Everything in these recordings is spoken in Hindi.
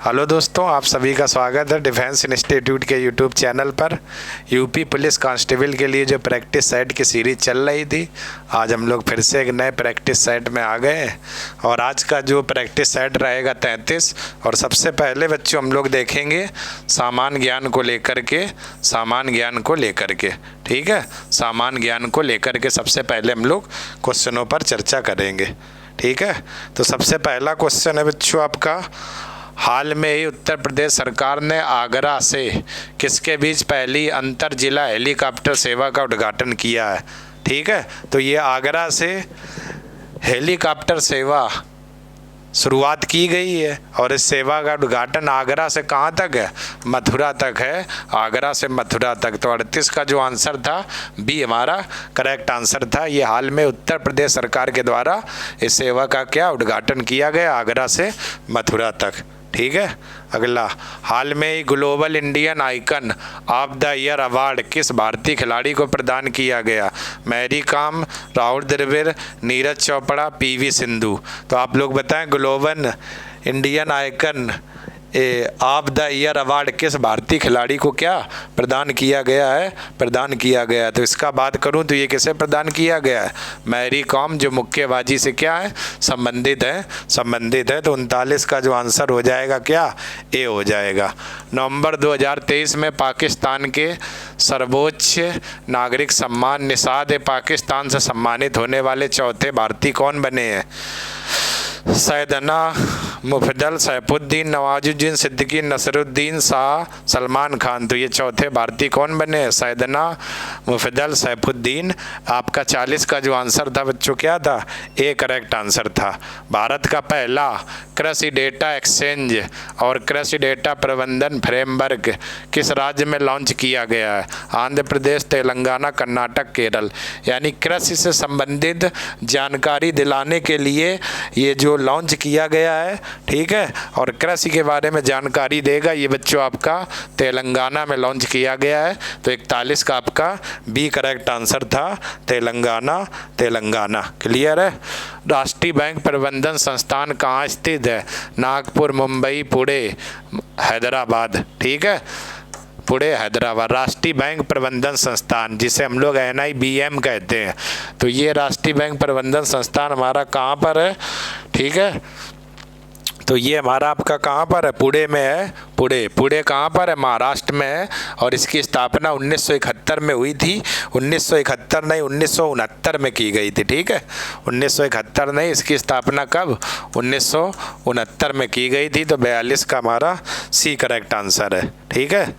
हेलो दोस्तों, आप सभी का स्वागत है डिफेंस इंस्टीट्यूट के यूट्यूब चैनल पर। यूपी पुलिस कांस्टेबल के लिए जो प्रैक्टिस सेट की सीरीज चल रही थी, आज हम लोग फिर से एक नए प्रैक्टिस सेट में आ गए और आज का जो प्रैक्टिस सेट रहेगा 33। और सबसे पहले बच्चों हम लोग देखेंगे सामान्य ज्ञान को लेकर के, ठीक है। सामान्य ज्ञान को लेकर के सबसे पहले हम लोग क्वेश्चनों पर चर्चा करेंगे, ठीक है। तो सबसे पहला क्वेश्चन है बच्चों आपका, हाल में ही उत्तर प्रदेश सरकार ने आगरा से किसके बीच पहली अंतर जिला हेलीकॉप्टर सेवा का उद्घाटन किया है, ठीक है। तो ये आगरा से हेलीकॉप्टर सेवा शुरुआत की गई है और इस सेवा का उद्घाटन आगरा से कहाँ तक है, मथुरा तक है, आगरा से मथुरा तक। तो 38 का जो आंसर था बी हमारा करेक्ट आंसर था। ये हाल में उत्तर प्रदेश सरकार के द्वारा इस सेवा का क्या उद्घाटन किया गया, आगरा से मथुरा तक, ठीक है। अगला, हाल में ही global Indian icon of the year award किस भारतीय खिलाड़ी को प्रदान किया गया, मैरी कॉम, राहुल द्रविड़, नीरज चोपड़ा, पीवी सिंधु। तो आप लोग बताएं global Indian icon of the year award किस भारतीय खिलाड़ी को क्या प्रदान किया गया है, तो इसका बात करूं तो ये किसे प्रदान किया गया है, मैरी कॉम, जो मुक्केबाजी से क्या है संबंधित है। तो 39 का जो आंसर हो जाएगा क्या, ए हो जाएगा। नवंबर 2023 में पाकिस्तान के सर्वोच्च नागरिक सम्मान निषाद पाकिस्तान से सम्मानित होने वाले चौथे भारतीय कौन बने हैं, सैयदना मुफद्दल, सैफुद्दीन, नवाजुद्दीन सिद्दीकी, नसरुद्दीन शाह, सलमान खान। तो ये चौथे भारतीय कौन बने हैं, सैयदना मुफद्दल, सैफुद्दीन। आपका 40 का जो आंसर था बच्चों क्या था, ए करेक्ट आंसर था। भारत का पहला कृषि डेटा एक्सचेंज और कृषि डेटा प्रबंधन फ्रेमवर्क किस राज्य में लॉन्च किया गया है, आंध्र प्रदेश, तेलंगाना, कर्नाटक, केरल। यानी कृषि से संबंधित जानकारी दिलाने के लिए ये जो लॉन्च किया गया है, ठीक है, और कृषि के बारे में जानकारी देगा ये बच्चों आपका तेलंगाना में लॉन्च किया गया है। तो 41 का आपका बी करेक्ट आंसर था, तेलंगाना। क्लियर है। राष्ट्रीय बैंक प्रबंधन संस्थान कहाँ स्थित है, नागपुर, मुंबई, पुणे, हैदराबाद, ठीक है, पुणे, हैदराबाद। राष्ट्रीय बैंक प्रबंधन संस्थान जिसे हम लोग NIBM कहते हैं, तो ये राष्ट्रीय बैंक प्रबंधन संस्थान हमारा कहाँ पर है, ठीक है। तो ये हमारा आपका कहाँ पर है, पुणे में है। पुणे कहाँ पर है, महाराष्ट्र में है। और इसकी स्थापना 1971 में हुई थी, 1971 नहीं 1969 में की गई थी, ठीक है। 1971 नहीं, इसकी स्थापना कब, 1969 में की गई थी। तो 42 का हमारा सी करेक्ट आंसर है, ठीक है।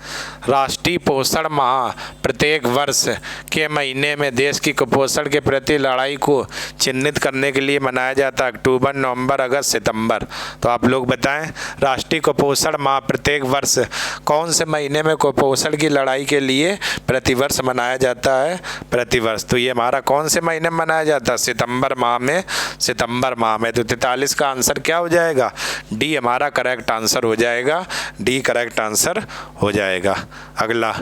राष्ट्रीय पोषण माह प्रत्येक वर्ष के महीने में देश की कुपोषण के प्रति लड़ाई को चिन्हित करने के लिए मनाया जाता है, अक्टूबर, नवंबर, अगस्त, सितंबर। तो आप लोग बताएं राष्ट्रीय कुपोषण माह प्रत्येक वर्ष कौन से महीने में कुपोषण की लड़ाई के लिए प्रतिवर्ष मनाया जाता है, प्रतिवर्ष। तो ये हमारा कौन से महीने में मनाया जाता है, सितंबर माह में। तो 43 का आंसर क्या हो जाएगा, डी हमारा करेक्ट आंसर हो जाएगा, डी करेक्ट आंसर हो जाएगा। अगला,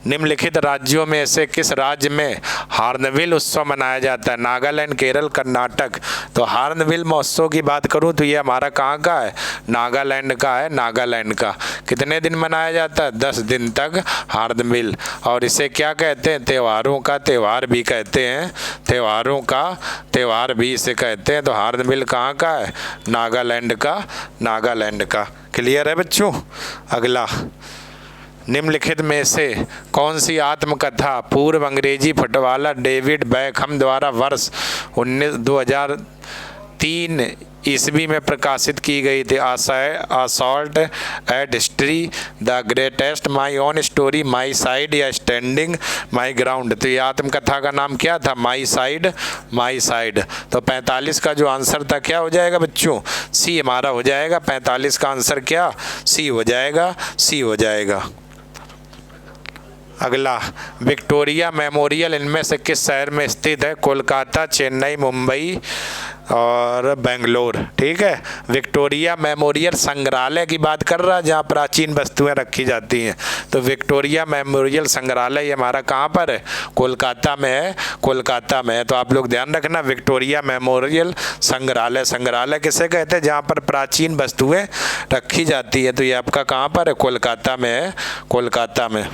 निम्नलिखित राज्यों में से किस राज्य में हार्नबिल उत्सव मनाया जाता है, नागालैंड, केरल, कर्नाटक। तो हार्नबिल महोत्सव की बात करूं तो ये हमारा कहाँ का है, नागालैंड का है, नागालैंड का। कितने दिन मनाया जाता है, 10 दिन तक हार्नबिल। और इसे क्या कहते हैं, त्योहारों का त्योहार भी कहते हैं, त्योहारों का त्योहार भी इसे कहते हैं। तो हार्नबिल कहाँ का है, नागालैंड का। क्लियर है बच्चों। अगला, निम्नलिखित में से कौन सी आत्मकथा पूर्व अंग्रेजी फुटबॉलर डेविड बैकहम द्वारा वर्ष 2003 ईस्वी में प्रकाशित की गई थी, assault at history, the greatest, my own story, my side, या स्टैंडिंग माई ग्राउंड। तो ये आत्मकथा का नाम क्या था, माई साइड। तो 45 का जो आंसर था क्या हो जाएगा बच्चों, सी हमारा हो जाएगा। 45 का आंसर क्या, सी हो जाएगा। अगला, विक्टोरिया मेमोरियल इनमें से किस शहर में स्थित है, कोलकाता, चेन्नई, मुंबई, और बेंगलोर। ठीक है, विक्टोरिया मेमोरियल संग्रहालय की बात कर रहा, जहाँ प्राचीन वस्तुएं रखी जाती हैं। तो विक्टोरिया मेमोरियल संग्रहालय ये हमारा कहाँ पर है? कोलकाता में है, कोलकाता में है। तो आप लोग ध्यान रखना, विक्टोरिया मेमोरियल संग्रहालय, संग्रहालय किसे कहते हैं? जहाँ पर प्राचीन वस्तुएं रखी जाती है। तो ये आपका कहाँ पर है? कोलकाता में है, कोलकाता में।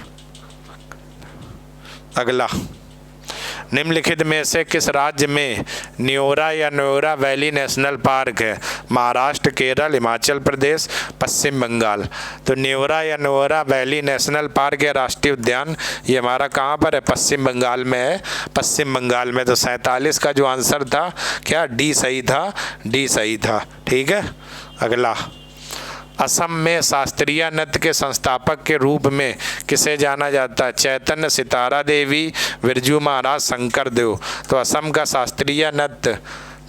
अगला, निम्नलिखित में से किस राज्य में न्योरा या न्योरा वैली नेशनल पार्क है? महाराष्ट्र, केरल, हिमाचल प्रदेश, पश्चिम बंगाल। तो न्योरा या न्योरा वैली नेशनल पार्क या राष्ट्रीय उद्यान ये हमारा कहाँ पर है? पश्चिम बंगाल में है, पश्चिम बंगाल में। तो 47 का जो आंसर था क्या? डी सही था, डी सही था। ठीक है, अगला, असम में शास्त्रीय नृत्य के संस्थापक के रूप में किसे जाना जाता है? चैतन्य, सितारा देवी, बिरजू महाराज, शंकर देव। तो असम का शास्त्रीय नृत्य,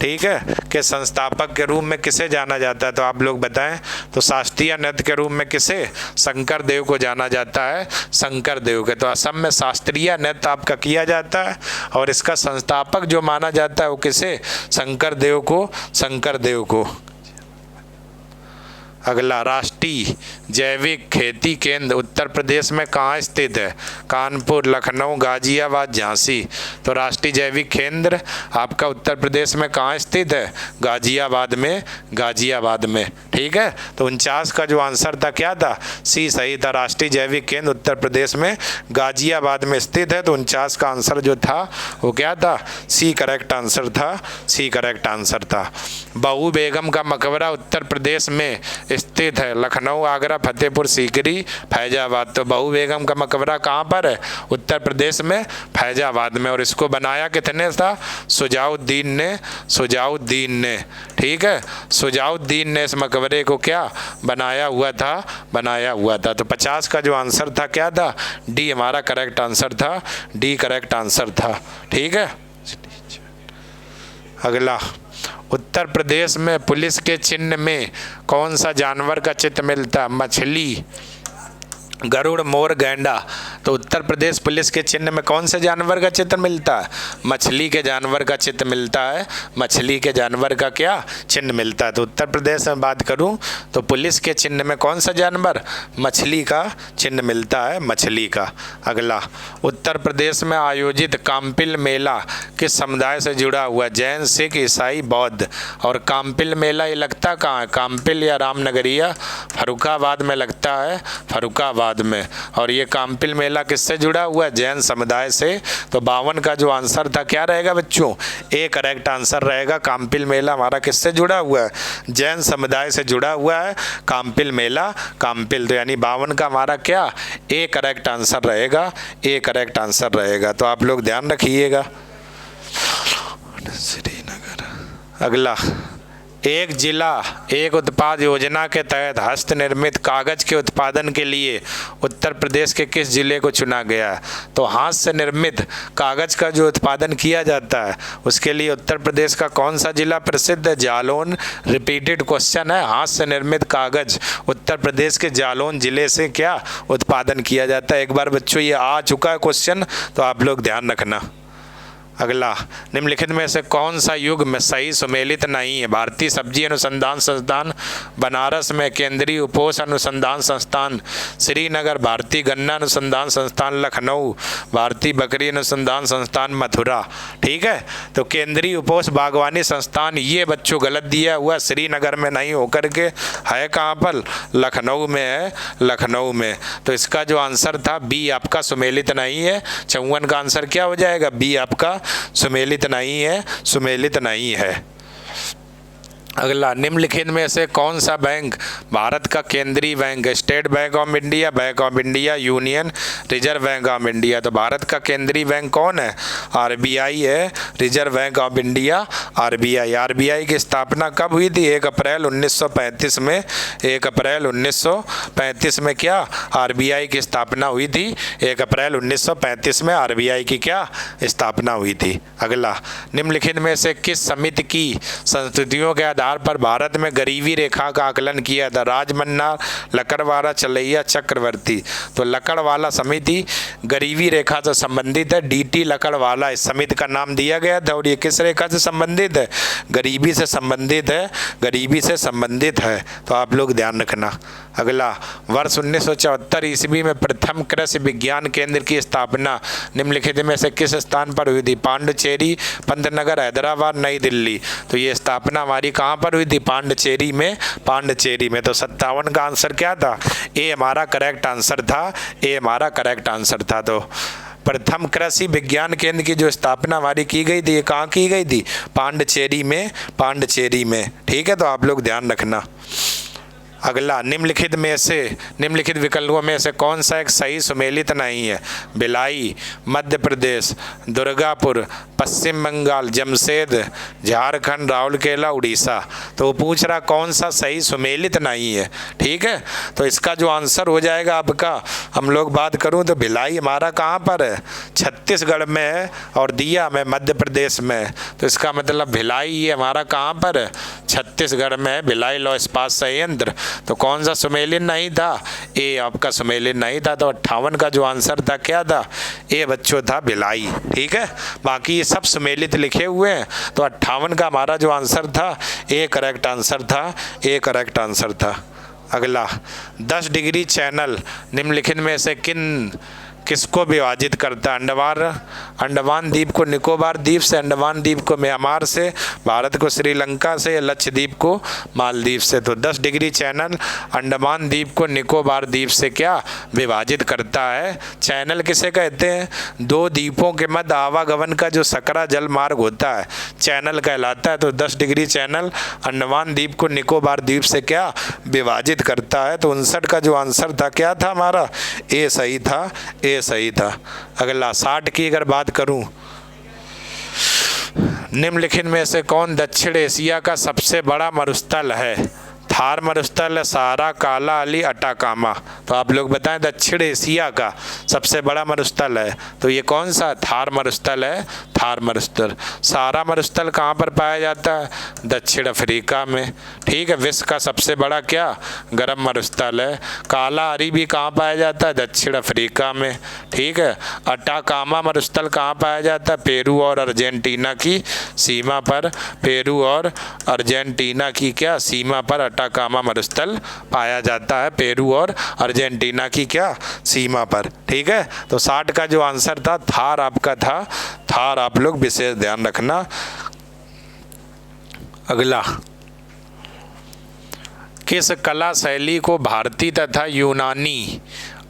ठीक है, के संस्थापक के रूप में किसे जाना जाता है? तो आप लोग बताएं। तो शास्त्रीय नृत्य के रूप में किसे? शंकर देव को जाना जाता है, शंकर देव के। तो असम में शास्त्रीय नृत्य आपका किया जाता है और इसका संस्थापक जो माना जाता है वो किसे? शंकर देव को, शंकर देव को। अगला, राष्ट्रीय जैविक खेती केंद्र उत्तर प्रदेश में कहाँ स्थित है? कानपुर, लखनऊ, गाजियाबाद, झांसी। तो राष्ट्रीय जैविक केंद्र आपका उत्तर प्रदेश में कहाँ स्थित है? गाजियाबाद में, गाजियाबाद में। ठीक है, तो 49 का जो आंसर था क्या था? सी सही था। राष्ट्रीय जैविक केंद्र उत्तर प्रदेश में गाजियाबाद में स्थित है। तो 49 का आंसर जो था वो क्या था? सी करेक्ट आंसर था, सी करेक्ट आंसर था। बहू बेगम का मकबरा उत्तर प्रदेश में स्थित है। लखनऊ, आगरा, फतेहपुर सीकरी, फैजाबाद। तो बहू बेगम का मकबरा कहाँ पर है? उत्तर प्रदेश में, फैजाबाद में। और इसको बनाया कितने था? सुजाउद्दीन ने, सुजाउद्दीन ने। ठीक है, सुजाउद्दीन ने इस मकबरे को क्या बनाया हुआ था? बनाया हुआ था। तो 50 का जो आंसर था क्या था? डी हमारा करेक्ट आंसर था, डी करेक्ट आंसर था। ठीक है, अगला, उत्तर प्रदेश में पुलिस के चिन्ह में कौन सा जानवर का चित्र मिलता है? मछली, गरुड़, मोर, गैंडा। तो उत्तर प्रदेश पुलिस के चिन्ह में कौन से जानवर का चित्र मिलता है? मछली के जानवर का चित्र मिलता है, मछली के जानवर का क्या चिन्ह मिलता है? तो उत्तर प्रदेश में बात करूं तो पुलिस के चिन्ह में कौन सा जानवर? मछली का चिन्ह मिलता है, मछली का। अगला, उत्तर प्रदेश में आयोजित काम्पिल मेला किस समुदाय से जुड़ा हुआ है? जैन, सिख, ईसाई, बौद्ध। और काम्पिल मेला ये लगता कहाँ है? काम्पिल या रामनगरिया? फर्रुखाबाद में लगता है, फर्रुखाबाद में। और ये काम्पिल मेला किससे जुड़ा हुआ है? जैन समुदाय से। तो 52 का जो आंसर था क्या रहेगा बच्चों? ए करेक्ट आंसर रहेगा। काम्पिल मेला हमारा किससे जुड़ा हुआ है? जैन समुदाय से जुड़ा हुआ है काम्पिल मेला, काम्पिल। तो यानी 52 का हमारा क्या? ए करेक्ट आंसर रहेगा, ए करेक्ट आंसर रहेगा। तो आप लोग ध्यान रखिएगा। श्रीनगर। अगला, एक जिला एक उत्पाद योजना के तहत हस्त निर्मित कागज के उत्पादन के लिए उत्तर प्रदेश के किस जिले को चुना गया है? तो हाथ से निर्मित कागज का जो उत्पादन किया जाता है उसके लिए उत्तर प्रदेश का कौन सा जिला प्रसिद्ध है? जालौन। रिपीटेड क्वेश्चन है। हाथ से निर्मित कागज उत्तर प्रदेश के जालौन जिले से क्या उत्पादन किया जाता है? एक बार बच्चों ये आ चुका है क्वेश्चन, तो आप लोग ध्यान रखना। अगला, निम्नलिखित में से कौन सा युग्म सही सुमेलित नहीं है? भारतीय सब्जी अनुसंधान संस्थान बनारस में, केंद्रीय उपोष अनुसंधान संस्थान श्रीनगर, भारतीय गन्ना अनुसंधान संस्थान लखनऊ, भारतीय बकरी अनुसंधान संस्थान मथुरा। ठीक है, तो केंद्रीय उपोष बागवानी संस्थान ये बच्चों गलत दिया हुआ, श्रीनगर में नहीं होकर के है कहाँ पर? लखनऊ में है, लखनऊ में। तो इसका जो आंसर था बी आपका सुमेलित नहीं है। 54 का आंसर क्या हो जाएगा? बी आपका सुमेलित नहीं है, सुमेलित नहीं है। अगला, निम्नलिखित में से कौन सा बैंक भारत का केंद्रीय बैंक है? State bank of India, bank of India, union, reserve bank of India. तो भारत का केंद्रीय बैंक कौन है? आरबीआई है, reserve bank of India, RBI. RBI की स्थापना कब हुई थी? 1 अप्रैल 1935 में। 1 अप्रैल 1935 में क्या आरबीआई की स्थापना हुई थी? 1 अप्रैल 1935 में आरबीआई की क्या स्थापना हुई थी। अगला, निम्नलिखित में से किस समिति की संस्तुतियों के आधार आधार पर भारत में गरीबी रेखा का आकलन किया था? राजमन्ना, लकड़वाला, चलैया, चक्रवर्ती। तो लकड़वाला समिति गरीबी रेखा से संबंधित है, डीटी लकड़वाला इस समिति का नाम दिया गया था। और ये किस रेखा से संबंधित है? गरीबी से संबंधित है, गरीबी से संबंधित है। तो आप लोग ध्यान रखना। अगला, वर्ष 1974 ईस्वी में प्रथम कृषि विज्ञान केंद्र की स्थापना निम्नलिखित में से किस स्थान पर हुई थी? पांडिचेरी, पंतनगर, हैदराबाद, नई दिल्ली। तो ये स्थापना हमारी कहाँ पर हुई थी? पांडिचेरी में, पांडिचेरी में। तो 57 का आंसर क्या था? ए हमारा करेक्ट आंसर था, ए हमारा करेक्ट आंसर था। तो प्रथम कृषि विज्ञान केंद्र की जो स्थापना हमारी की गई थी, ये कहाँ की गई थी? पांडिचेरी में, पांडिचेरी में। ठीक है, तो आप लोग ध्यान रखना। अगला, निम्नलिखित विकल्पों में से कौन सा एक सही सुमेलित नहीं है? भिलाई, मध्य प्रदेश, दुर्गापुर, पश्चिम बंगाल, जमशेद, झारखंड, राउरकेला, उड़ीसा। तो वो पूछ रहा कौन सा सही सुमेलित नहीं है। ठीक है, तो इसका जो आंसर हो जाएगा आपका, हम लोग बात करूं तो भिलाई हमारा कहाँ पर है? छत्तीसगढ़ में है, और दिया में मध्य प्रदेश में है। तो इसका मतलब भिलाई ये हमारा कहाँ पर है? छत्तीसगढ़ में है, भिलाई लौह इस्पात संयंत्र। तो कौन सा सुमेलित नहीं था? ए आपका सुमेलित नहीं था। तो 58 का जो आंसर था क्या था? ए बच्चों था भिलाई। ठीक है, बाकी ये सब सुमेलित लिखे हुए हैं। तो 58 का हमारा जो आंसर था, ए करेक्ट आंसर था, ए करेक्ट आंसर था। अगला, 10 डिग्री चैनल निम्नलिखित में से किसको विभाजित करता है? अंडमान द्वीप को निकोबार द्वीप से, अंडमान द्वीप को म्यांमार से, भारत को श्रीलंका से, या लक्षद्वीप को मालदीव से। तो 10 डिग्री चैनल अंडमान द्वीप को निकोबार द्वीप से क्या विभाजित करता है? चैनल किसे कहते हैं? दो द्वीपों के मध्य आवागमन का जो सकरा जल मार्ग होता है, चैनल कहलाता है। तो 10 डिग्री चैनल अंडमान द्वीप को निकोबार द्वीप से क्या विभाजित करता है। तो 59 का जो आंसर था क्या था हमारा? ए सही था, ए सही था। अगला, 60 की अगर बात करूं, निम्नलिखित में से कौन दक्षिण एशिया का सबसे बड़ा मरुस्थल है? थार मरुस्थल, सहारा, काला अली, अटाकामा। तो आप लोग बताएं, दक्षिण एशिया का सबसे बड़ा मरुस्थल है तो ये कौन सा? थार मरुस्थल है, थार मरुस्थल। सहारा मरुस्थल कहाँ पर पाया जाता है? दक्षिण अफ्रीका में। ठीक है, विश्व का सबसे बड़ा क्या? गर्म मरुस्थल है। काला अली भी कहाँ पाया जाता है? दक्षिण अफ्रीका में। ठीक है, अटाकामा मरुस्थल कहाँ पाया जाता है? पेरू और अर्जेंटीना की सीमा पर, पेरू और अर्जेंटीना की क्या सीमा पर अटाकामा मरुस्थल पाया जाता है, पेरू और अर्जेंटीना की क्या सीमा पर। ठीक है, तो 60 का जो आंसर था थार आपका था, थार आप लोग विशेष ध्यान रखना। अगला, किस कला शैली को भारतीय तथा यूनानी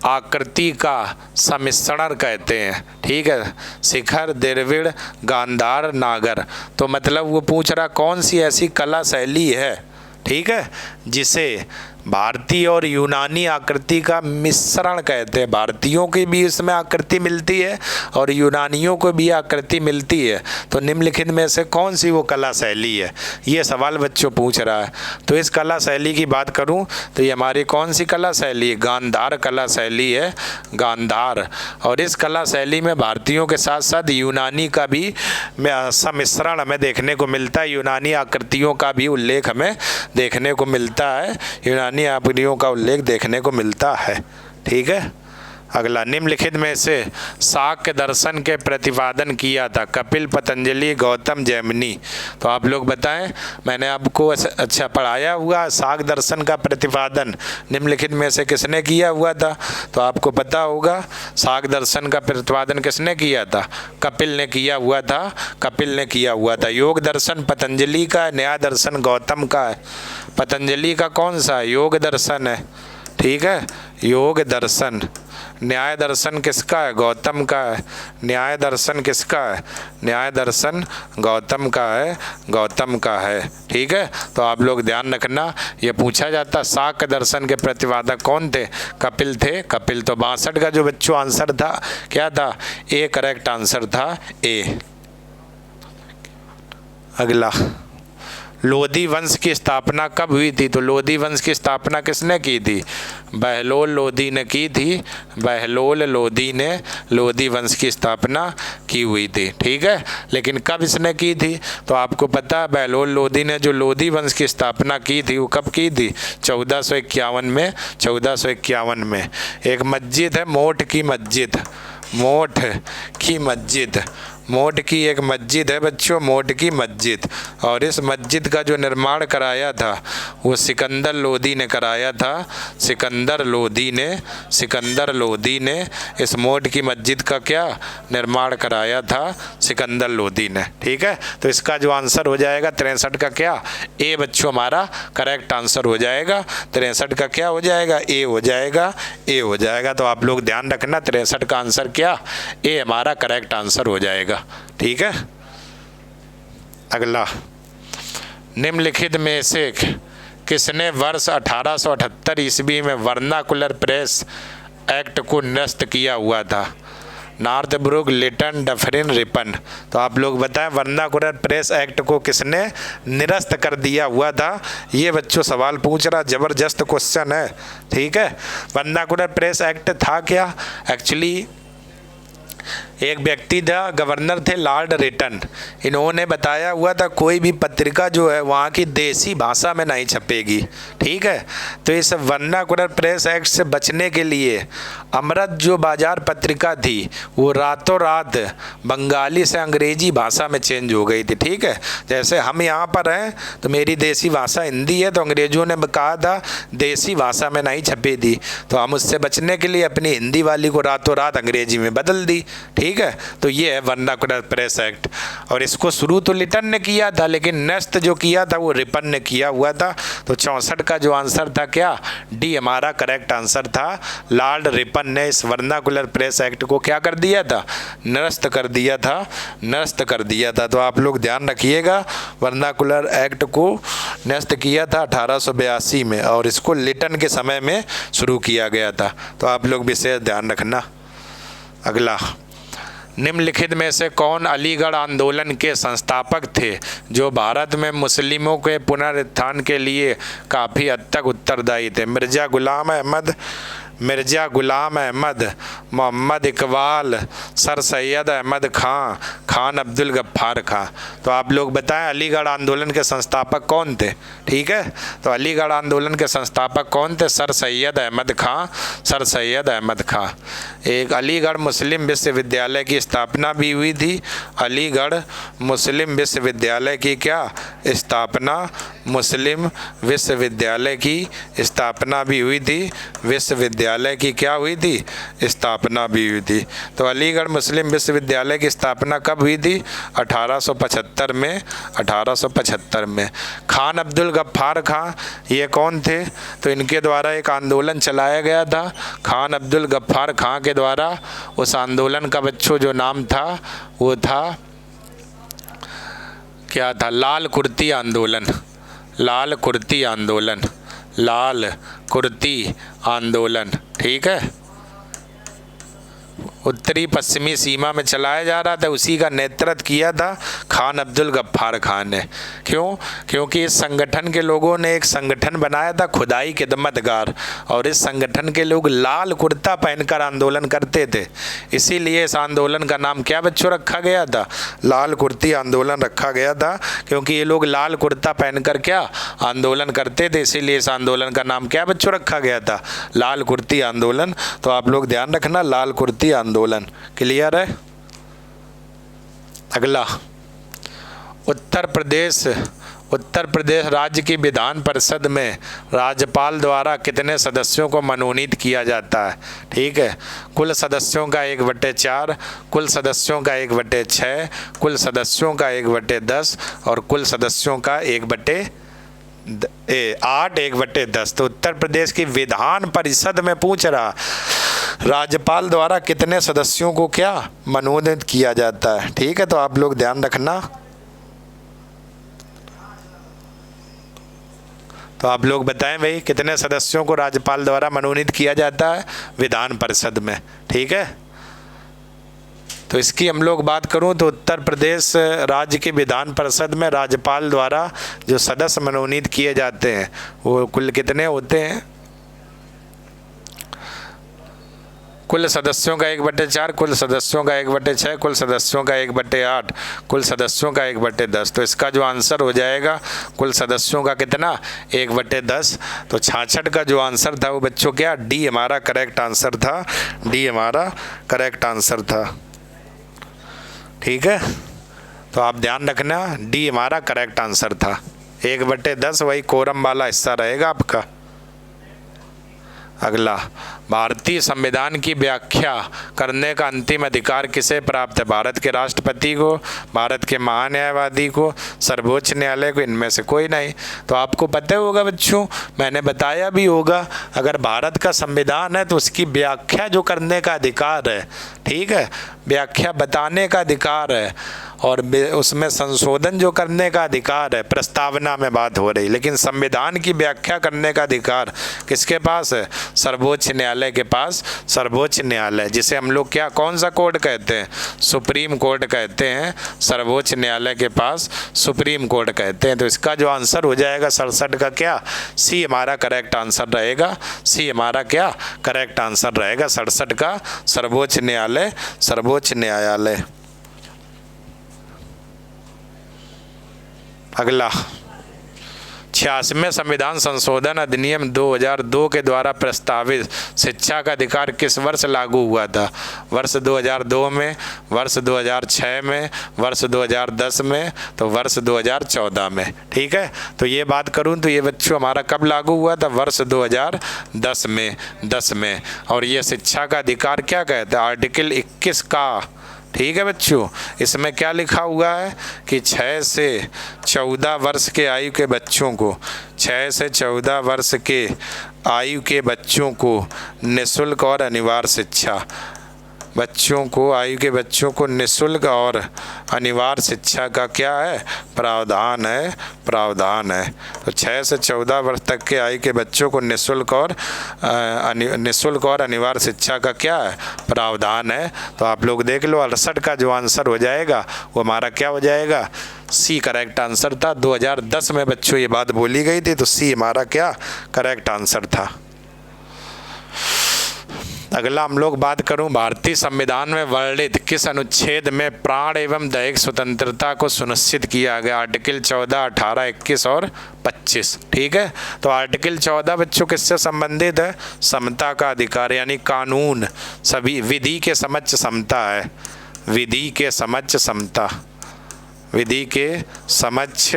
आकृति का सम्मिश्रण कहते हैं? ठीक है, शिखर, द्रविड़, गांधार, नागर। तो मतलब वो पूछ रहा कौन सी ऐसी कला शैली है, ठीक है, जिसे भारतीय और यूनानी आकृति का मिश्रण कहते हैं। भारतीयों की भी इसमें आकृति मिलती है और यूनानियों को भी आकृति मिलती है। तो निम्नलिखित में से कौन सी वो कला शैली है? ये सवाल बच्चों पूछ रहा है। तो इस कला शैली की बात करूं तो ये हमारी कौन सी कला शैली है? गांधार कला शैली है, गांधार। और इस कला शैली में भारतीयों के साथ साथ यूनानी का भी सम्मिश्रण हमें देखने को मिलता है। यूनानी आकृतियों का भी उल्लेख हमें देखने को मिलता है, यूनानी आकृतियों का उल्लेख देखने को मिलता है। ठीक है, अगला, निम्नलिखित में से शाक्य दर्शन के प्रतिपादन किया था? कपिल, पतंजलि, गौतम, जैमिनी। तो आप लोग बताएं, मैंने आपको अच्छा पढ़ाया हुआ शाक्य दर्शन का प्रतिपादन निम्नलिखित में से किसने किया हुआ था? तो आपको पता होगा शाक्य दर्शन का प्रतिपादन किसने किया था? कपिल ने किया हुआ था, कपिल ने किया हुआ था। योग दर्शन पतंजलि का है, न्याय दर्शन गौतम का है। पतंजलि का कौन सा? योग दर्शन है। ठीक है, योग दर्शन। न्याय दर्शन किसका है? गौतम का है। न्याय दर्शन किसका है? न्याय दर्शन गौतम का है, गौतम का है। ठीक है, तो आप लोग ध्यान रखना, ये पूछा जाता शाक्य दर्शन के प्रतिपादक कौन थे? कपिल थे, कपिल। तो 62 का जो बच्चों आंसर था क्या था? ए करेक्ट आंसर था, ए। अगला, लोधी वंश की स्थापना कब हुई थी? तो लोधी वंश की स्थापना किसने की थी? बहलोल लोधी ने की थी। बहलोल लोधी ने लोधी वंश की स्थापना की हुई थी। ठीक है, लेकिन कब इसने की थी? तो आपको पता है बहलोल लोधी ने जो लोधी वंश की स्थापना की थी वो कब की थी? 1451 में। 1451 में। एक मस्जिद है मोठ की मस्जिद, मोठ की मस्जिद, मोठ की एक मस्जिद है बच्चों, मोठ की मस्जिद। और इस मस्जिद का जो निर्माण कराया था वो सिकंदर लोधी ने कराया था। सिकंदर लोधी ने इस मोठ की मस्जिद का क्या निर्माण कराया था? सिकंदर लोधी ने। ठीक है, तो इसका जो आंसर हो जाएगा 63 का क्या? ए बच्चों हमारा करेक्ट आंसर हो जाएगा। 63 का क्या हो जाएगा? ए हो जाएगा, ए हो जाएगा। तो आप लोग ध्यान रखना 63 का आंसर क्या? ए हमारा करेक्ट आंसर हो जाएगा। ठीक है, अगला, निम्नलिखित में से किसने वर्ष 1878 ईस्वी में वर्नाकुलर प्रेस एक्ट को निरस्त किया हुआ था? Northbrook, Lytton, Dufferin, Ripon. तो आप लोग बताएं वर्नाकुलर प्रेस एक्ट को किसने निरस्त कर दिया हुआ था? ये बच्चों सवाल पूछ रहा, जबरदस्त क्वेश्चन है। ठीक है, वर्नाकुलर प्रेस एक्ट था क्या? एक्चुअली एक व्यक्ति था, गवर्नर थे लॉर्ड रिटन। इन्होंने बताया हुआ था कोई भी पत्रिका जो है वहाँ की देसी भाषा में नहीं छपेगी। ठीक है, तो इस वर्नाकुलर प्रेस एक्ट से बचने के लिए अमृत जो बाजार पत्रिका थी वो रातों रात बंगाली से अंग्रेजी भाषा में चेंज हो गई थी। ठीक है, जैसे हम यहाँ पर हैं तो मेरी देसी भाषा हिंदी है, तो अंग्रेजों ने कहा था देसी भाषा में नहीं छपे थी, तो हम उससे बचने के लिए अपनी हिंदी वाली को रातों रात अंग्रेजी में बदल दी। ठीक है, तो ये है वर्नाकुलर प्रेस एक्ट। और इसको शुरू तो लिटन ने किया था, लेकिन नेक्स्ट जो किया था वो रिपन ने किया हुआ था। तो 64 का जो आंसर था क्या? डी हमारा करेक्ट आंसर था। लॉर्ड रिपन ने इस वर्नाकुलर प्रेस एक्ट को क्या कर दिया था? निरस्त कर दिया था, निरस्त कर दिया था। तो आप लोग ध्यान रखिएगा, वर्नाकुलर एक्ट को निरस्त किया था 1882 में, और इसको लिटन के समय में शुरू किया गया था। तो आप लोग विशेष ध्यान रखना। अगला, निम्नलिखित में से कौन अलीगढ़ आंदोलन के संस्थापक थे जो भारत में मुस्लिमों के पुनरुत्थान के लिए काफ़ी हद तक उत्तरदायी थे? मिर्ज़ा गुलाम अहमद, मोहम्मद इकबाल, सर सैयद अहमद खां, खान अब्दुल गफ्फार खां। तो आप लोग बताएं अलीगढ़ आंदोलन के संस्थापक कौन थे? ठीक है, तो अलीगढ़ आंदोलन के संस्थापक कौन थे? सर सैयद अहमद खां, सर सैयद अहमद खां। एक अलीगढ़ मुस्लिम विश्वविद्यालय की स्थापना भी हुई थी। अलीगढ़ मुस्लिम विश्वविद्यालय की क्या स्थापना? मुस्लिम विश्वविद्यालय की स्थापना भी हुई थी। विश्वविद्यालय की क्या हुई थी? स्थापना भी हुई थी। तो अलीगढ़ मुस्लिम विश्वविद्यालय की स्थापना कब हुई थी? 1875 में। 1875 में। खान अब्दुल गफ्फार खां ये कौन थे? तो इनके द्वारा एक आंदोलन चलाया गया था। खान अब्दुल गफ्फार खां के द्वारा उस आंदोलन का बच्चों जो नाम था वो था क्या था? लाल कुर्ती आंदोलन। लाल कुर्ती आंदोलन, लाल कुर्ती आंदोलन। ठीक है, उत्तरी पश्चिमी सीमा में चलाया जा रहा था, उसी का नेतृत्व किया था खान अब्दुल गफ्फार खान ने। क्यों? क्योंकि इस संगठन के लोगों ने एक संगठन बनाया था खुदाई खिदमतगार, और इस संगठन के लोग लाल कुर्ता पहनकर आंदोलन करते थे। इसीलिए इस आंदोलन का नाम क्या बच्चों रखा गया था? लाल कुर्ती आंदोलन रखा गया था, क्योंकि ये लोग लाल कुर्ता पहनकर क्या आंदोलन करते थे। इसीलिए इस आंदोलन का नाम क्या बच्चों रखा गया था? लाल कुर्ती आंदोलन। तो आप लोग ध्यान रखना, लाल कुर्ती आंदोलन। क्लियर है? अगला, उत्तर प्रदेश राज्य की विधान परिषद में राज्यपाल द्वारा कितने सदस्यों को मनोनीत किया जाता है? ठीक है, कुल सदस्यों का 1/4, कुल सदस्यों का 1/6, कुल सदस्यों का 1/10 और कुल सदस्यों का 1/8, 1/10। तो उत्तर प्रदेश की विधान परिषद में पूछ रहा राज्यपाल द्वारा कितने सदस्यों को क्या मनोनीत किया जाता है? ठीक है, तो आप लोग ध्यान रखना। तो आप लोग बताएं भाई कितने सदस्यों को राज्यपाल द्वारा मनोनीत किया जाता है विधान परिषद में? ठीक है, तो इसकी हम लोग बात करूं तो उत्तर प्रदेश राज्य की विधान परिषद में राज्यपाल द्वारा जो सदस्य मनोनीत किए जाते हैं वो कुल कितने होते हैं? कुल सदस्यों का 1/4, कुल सदस्यों का 1/6, कुल सदस्यों का 1/8, कुल सदस्यों का 1/10। तो इसका जो आंसर हो जाएगा कुल सदस्यों का कितना? 1/10। तो 66 का जो आंसर था वो बच्चों क्या? डी हमारा करेक्ट आंसर था। डी हमारा करेक्ट आंसर था। ठीक है, तो आप ध्यान रखना, डी हमारा करेक्ट आंसर था। 1/10 वही कोरम वाला हिस्सा रहेगा आपका। अगला, भारतीय संविधान की व्याख्या करने का अंतिम अधिकार किसे प्राप्त है? भारत के राष्ट्रपति को, भारत के महान्यायवादी को, सर्वोच्च न्यायालय को, इनमें से कोई नहीं। तो आपको पता होगा बच्चों, मैंने बताया भी होगा, अगर भारत का संविधान है तो उसकी व्याख्या जो करने का अधिकार है, ठीक है, व्याख्या बताने का अधिकार है और उसमें संशोधन जो करने का अधिकार है, प्रस्तावना में बात हो रही, लेकिन संविधान की व्याख्या करने का अधिकार किसके पास है? सर्वोच्च न्यायालय के पास। सर्वोच्च न्यायालय, जिसे हम लोग क्या, कौन सा कोर्ट कहते हैं? सुप्रीम कोर्ट कहते हैं। सर्वोच्च न्यायालय के पास सुप्रीम कोर्ट कहते हैं। तो इसका जो आंसर हो जाएगा 67 का क्या? सी हमारा करेक्ट आंसर रहेगा। सी हमारा क्या करेक्ट आंसर रहेगा? 67 का सर्वोच्च न्यायालय। सर्वोच्च न्यायालय। अगला, 86वें संविधान संशोधन अधिनियम 2002 के द्वारा प्रस्तावित शिक्षा का अधिकार किस वर्ष लागू हुआ था? वर्ष 2002 में, वर्ष 2006 में, वर्ष 2010 में, तो वर्ष 2014 में। ठीक है, तो ये बात करूं तो ये बच्चों हमारा कब लागू हुआ था? वर्ष 2010 में। 10 में। और ये शिक्षा का अधिकार क्या कहता है? आर्टिकल 21 का। ठीक है बच्चों, इसमें क्या लिखा हुआ है कि 6 से 14 वर्ष के आयु के बच्चों को, 6 से 14 वर्ष के आयु के बच्चों को निःशुल्क और अनिवार्य शिक्षा, बच्चों को, आयु के बच्चों को निःशुल्क और अनिवार्य शिक्षा का क्या है? प्रावधान है। प्रावधान है। तो 6 से 14 वर्ष तक के आयु के बच्चों को निःशुल्क और अनिवार्य शिक्षा का क्या है? प्रावधान है। तो आप लोग देख लो, 68 का जो आंसर हो जाएगा वो हमारा क्या हो जाएगा? सी करेक्ट आंसर था। 2010 में बच्चों ये बात बोली गई थी, तो सी हमारा क्या करेक्ट आंसर था। अगला हम लोग बात करूं, भारतीय संविधान में वर्णित किस अनुच्छेद में प्राण एवं दैहिक स्वतंत्रता को सुनिश्चित किया गया? आर्टिकल 14, 18, 21 और 25। ठीक है, तो आर्टिकल 14 बच्चों किससे संबंधित है? समता का अधिकार, यानी कानून सभी, विधि के समक्ष समता है। विधि के समक्ष समता, विधि के समक्ष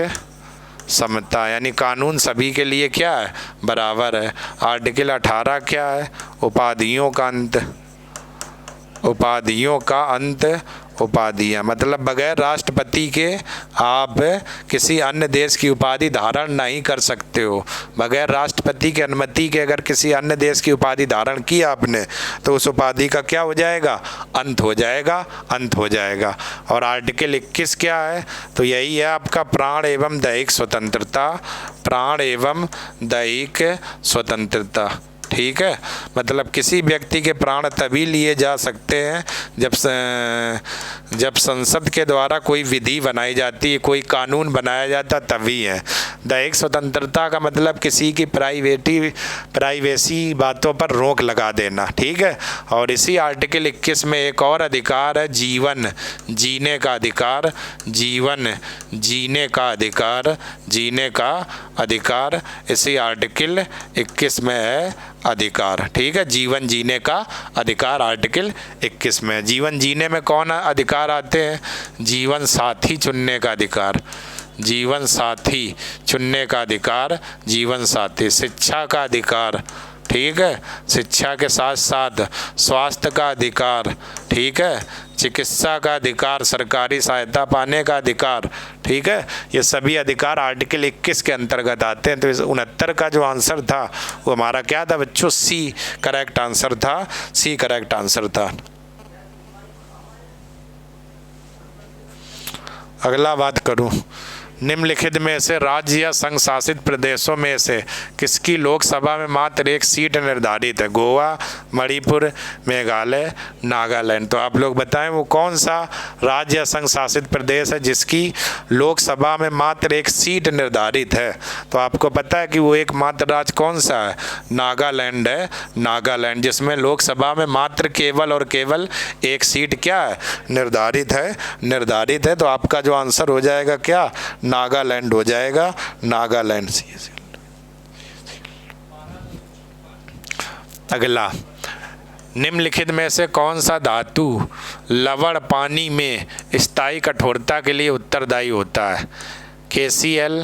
समता, यानी कानून सभी के लिए क्या है? बराबर है। आर्टिकल 18 क्या है? उपाधियों का अंत। उपाधियों का अंत। उपाधियाँ मतलब बगैर राष्ट्रपति के आप किसी अन्य देश की उपाधि धारण नहीं कर सकते हो। बगैर राष्ट्रपति की अनुमति के अगर किसी अन्य देश की उपाधि धारण की आपने, तो उस उपाधि का क्या हो जाएगा? अंत हो जाएगा। अंत हो जाएगा। और आर्टिकल 21 क्या है? तो यही है आपका प्राण एवं दैहिक स्वतंत्रता। प्राण एवं दैहिक स्वतंत्रता। ठीक है, मतलब किसी व्यक्ति के प्राण तभी लिए जा सकते हैं जब संसद के द्वारा कोई विधि बनाई जाती है, कोई कानून बनाया जाता, तभी है। दैहिक स्वतंत्रता का मतलब किसी की प्राइवेसी बातों पर रोक लगा देना। ठीक है, और इसी आर्टिकल 21 में एक और अधिकार है, जीवन जीने का अधिकार। जीवन जीने का अधिकार। जीने का अधिकार इसी आर्टिकल 21 में है अधिकार। ठीक है, जीवन जीने का अधिकार आर्टिकल 21 में। जीवन जीने में कौन अधिकार आते हैं? जीवन साथी चुनने का अधिकार। जीवन साथी चुनने का अधिकार। जीवन साथी। शिक्षा का अधिकार। ठीक है, शिक्षा के साथ साथ स्वास्थ्य का अधिकार। ठीक है, चिकित्सा का अधिकार, सरकारी सहायता पाने का अधिकार। ठीक है, ये सभी अधिकार आर्टिकल 21 के अंतर्गत आते हैं। तो इस 69 का जो आंसर था वो हमारा क्या था बच्चों? सी करेक्ट आंसर था। सी करेक्ट आंसर था। अगला बात करूं, निम्नलिखित में से राज्य या संघ शासित प्रदेशों में से किसकी लोकसभा में मात्र एक सीट निर्धारित है? गोवा, मणिपुर, मेघालय, नागालैंड। तो आप लोग बताएं वो कौन सा राज्य या संघ शासित प्रदेश है जिसकी लोकसभा में मात्र एक सीट निर्धारित है? तो आपको पता है कि वो एकमात्र राज्य कौन सा है? नागालैंड है, नागालैंड, जिसमें लोकसभा में मात्र केवल और केवल एक सीट क्या है? निर्धारित है, निर्धारित है। तो आपका जो आंसर हो जाएगा क्या? नागालैंड हो जाएगा, नागालैंड। अगला, निम्नलिखित में से कौन सा धातु लवण पानी में स्थायी कठोरता के लिए उत्तरदायी होता है? KCl,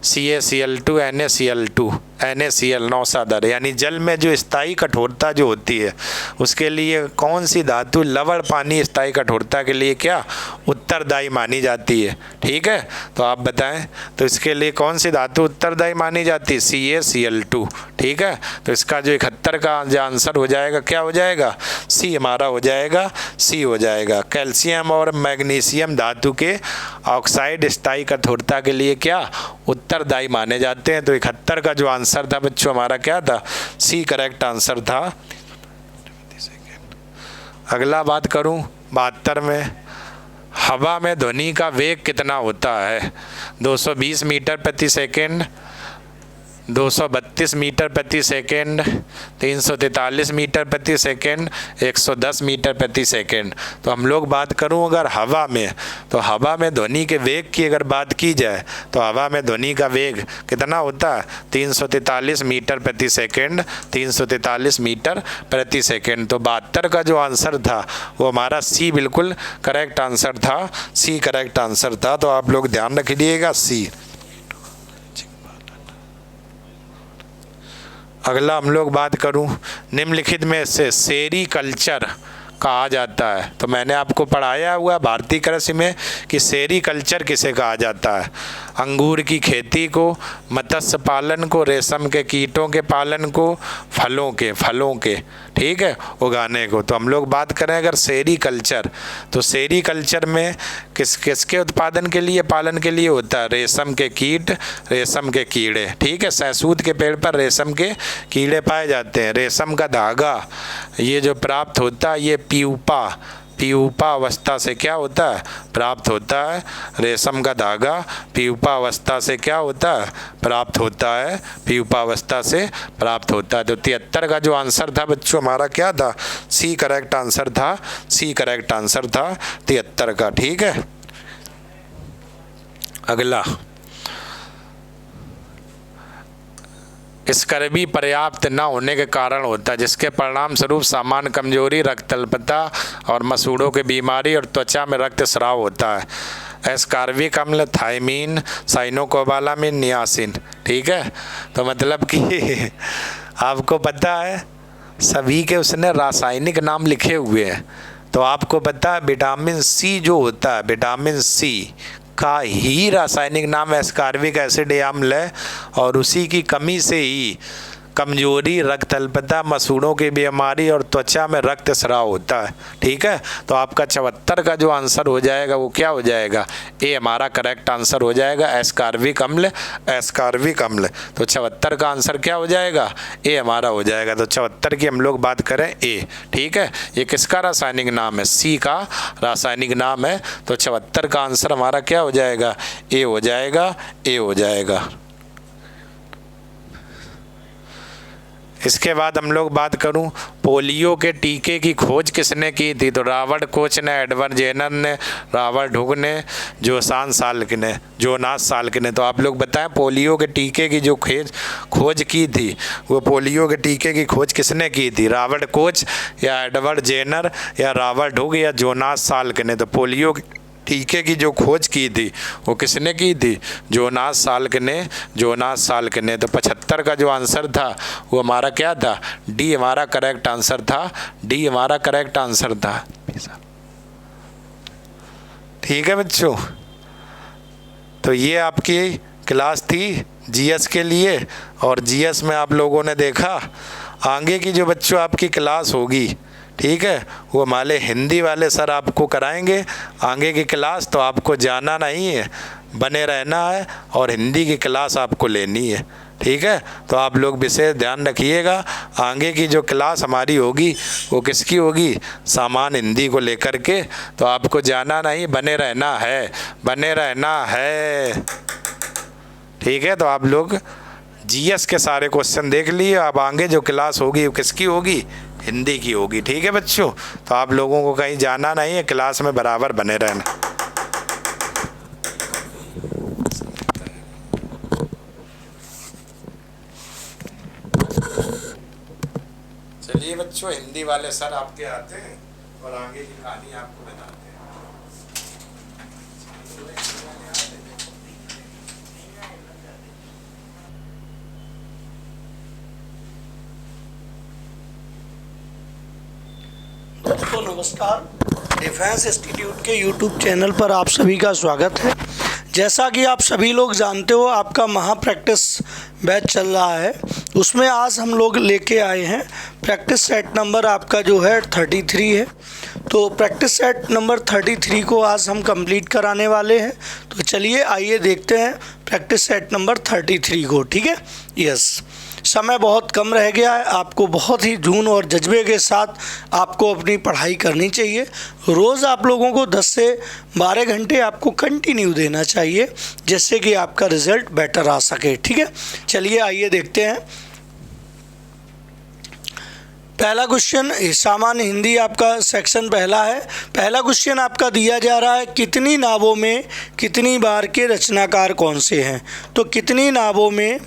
CaCl2, NaCl2, NaCl, नौसादर, यानी जल में जो स्थायी कठोरता जो होती है उसके लिए कौन सी धातु लवण पानी स्थायी कठोरता के लिए क्या उत्तरदायी मानी जाती है? ठीक है, तो आप बताएं तो इसके लिए कौन सी धातु उत्तरदायी मानी जाती है? CaCl2। ठीक है, तो इसका जो 71 का जो आंसर हो जाएगा क्या हो जाएगा? सी हमारा हो जाएगा, सी हो जाएगा। कैल्शियम और मैग्नीशियम धातु के ऑक्साइड स्थायी कठोरता के लिए क्या उत्तरदायी माने जाते हैं। तो 71 का जो आंसर था बच्चों हमारा क्या था? सी करेक्ट आंसर था। अगला बात करूं 72 में, हवा में ध्वनि का वेग कितना होता है? 220 मीटर प्रति सेकेंड, 232 मीटर प्रति सेकेंड, 343 मीटर प्रति सेकेंड, 110 मीटर प्रति सेकेंड। तो हम लोग बात करूं अगर हवा में, तो हवा में ध्वनि के वेग की अगर बात की जाए तो हवा में ध्वनि का वेग कितना होता है? 343 मीटर प्रति सेकेंड, 343 मीटर प्रति सेकेंड। तो 72 का जो आंसर था वो हमारा सी बिल्कुल करेक्ट आंसर था, सी करेक्ट आंसर था। तो आप लोग ध्यान रखिएगा सी। अगला हम लोग बात करूं, निम्नलिखित में से सेरीकल्चर कहा जाता है? तो मैंने आपको पढ़ाया हुआ भारतीय कृषि में कि सेरीकल्चर किसे कहा जाता है? अंगूर की खेती को, मत्स्य पालन को, रेशम के कीटों के पालन को, फलों के ठीक है उगाने को। तो हम लोग बात करें अगर सेरीकल्चर, तो सेरीकल्चर में किसके उत्पादन के लिए, पालन के लिए होता है? रेशम के कीट, रेशम के कीड़े। ठीक है, सहसूत के पेड़ पर रेशम के कीड़े पाए जाते हैं। रेशम का धागा ये जो प्राप्त होता है ये प्यूपा अवस्था से क्या होता है? प्राप्त होता है। रेशम का धागा प्यूपा अवस्था से क्या होता है? प्राप्त होता है, प्यूपा अवस्था से प्राप्त होता है। तो 73 का जो आंसर था बच्चों हमारा क्या था? सी करेक्ट आंसर था, सी करेक्ट आंसर था 73 का। ठीक है, अगला, स्कर्वी पर्याप्त न होने के कारण होता है जिसके परिणाम स्वरूप सामान्य कमजोरी, रक्त अल्पता और मसूड़ों की बीमारी और त्वचा में रक्तस्राव होता है। एस्कॉर्बिक अम्ल, थायमीन, साइनोकोबालामिन, नियासिन। ठीक है, तो मतलब कि आपको पता है सभी के उसने रासायनिक नाम लिखे हुए हैं। तो आपको पता है विटामिन सी जो होता है, विटामिन सी का ही रासायनिक नाम एस्कॉर्बिक एसिड अम्ल है और उसी की कमी से ही कमजोरी, रक्त अल्पता, मसूड़ों की बीमारी और त्वचा में रक्तस्राव होता है। ठीक है, तो आपका 74 का जो आंसर हो जाएगा वो क्या हो जाएगा? ए हमारा करेक्ट आंसर हो जाएगा, एस्कॉर्बिक अम्ल, एस्कॉर्बिक अम्ल। तो 74 का आंसर क्या हो जाएगा? ए हमारा हो जाएगा। तो 74 की हम लोग बात करें ए। ठीक है, ये किसका रासायनिक नाम है? सी का रासायनिक नाम है। तो 74 का आंसर हमारा क्या हो जाएगा? ए हो जाएगा, ए हो जाएगा। इसके बाद हम लोग बात करूं पोलियो के टीके की खोज किसने की थी? तो रॉबर्ट कोच ने, एडवर्ड जेनर ने, रॉबर्ट हुक ने, जोनास साल्क ने। तो आप लोग बताएं पोलियो के टीके की जो खोज की थी वो पोलियो के टीके की खोज किसने की थी? रॉबर्ट कोच या एडवर्ड जेनर या रॉबर्ट हुक या जोनास साल्क ने? तो पोलियो टीके की जो खोज की थी वो किसने की थी? जोनास साल्क ने, जोनास साल्क ने। तो 75 का जो आंसर था वो हमारा क्या था? डी हमारा करेक्ट आंसर था, डी हमारा करेक्ट आंसर था। ठीक है बच्चों, तो ये आपकी क्लास थी जीएस के लिए और जीएस में आप लोगों ने देखा आगे की जो बच्चों आपकी क्लास होगी, ठीक है, वो हमारे हिंदी वाले सर आपको कराएंगे आगे की क्लास। तो आपको जाना नहीं है, बने रहना है और हिंदी की क्लास आपको लेनी है, ठीक है। तो आप लोग विशेष ध्यान रखिएगा। आगे की जो क्लास हमारी होगी वो किसकी होगी, सामान्य हिंदी को लेकर के। तो आपको जाना नहीं, बने रहना है, बने रहना है, ठीक है। तो आप लोग जीएस के सारे क्वेश्चन देख लिए। अब आगे जो क्लास होगी वो किसकी होगी, हिंदी की होगी, ठीक है बच्चों। तो आप लोगों को कहीं जाना नहीं है, क्लास में बराबर बने रहना। चलिए बच्चों, हिंदी वाले सर आपके आते हैं और आगे की कहानी आपको बताते हैं। दोस्तों नमस्कार, डिफेंस इंस्टीट्यूट के यूट्यूब चैनल पर आप सभी का स्वागत है। जैसा कि आप सभी लोग जानते हो, आपका महा प्रैक्टिस बैच चल रहा है। उसमें आज हम लोग लेके आए हैं प्रैक्टिस सेट नंबर आपका जो है 33 है। तो प्रैक्टिस सेट नंबर 33 को आज हम कंप्लीट कराने वाले हैं। तो चलिए आइए देखते हैं प्रैक्टिस सेट नंबर 33 को, ठीक है। यस, समय बहुत कम रह गया है। आपको बहुत ही जुनून और जज्बे के साथ आपको अपनी पढ़ाई करनी चाहिए। रोज़ आप लोगों को 10 से 12 घंटे आपको कंटिन्यू देना चाहिए, जिससे कि आपका रिज़ल्ट बेटर आ सके, ठीक है। चलिए आइए देखते हैं। पहला क्वेश्चन सामान्य हिंदी आपका सेक्शन पहला है। पहला क्वेश्चन आपका दिया जा रहा है, कितनी नावों में कितनी बार के रचनाकार कौन से हैं। तो कितनी नावों में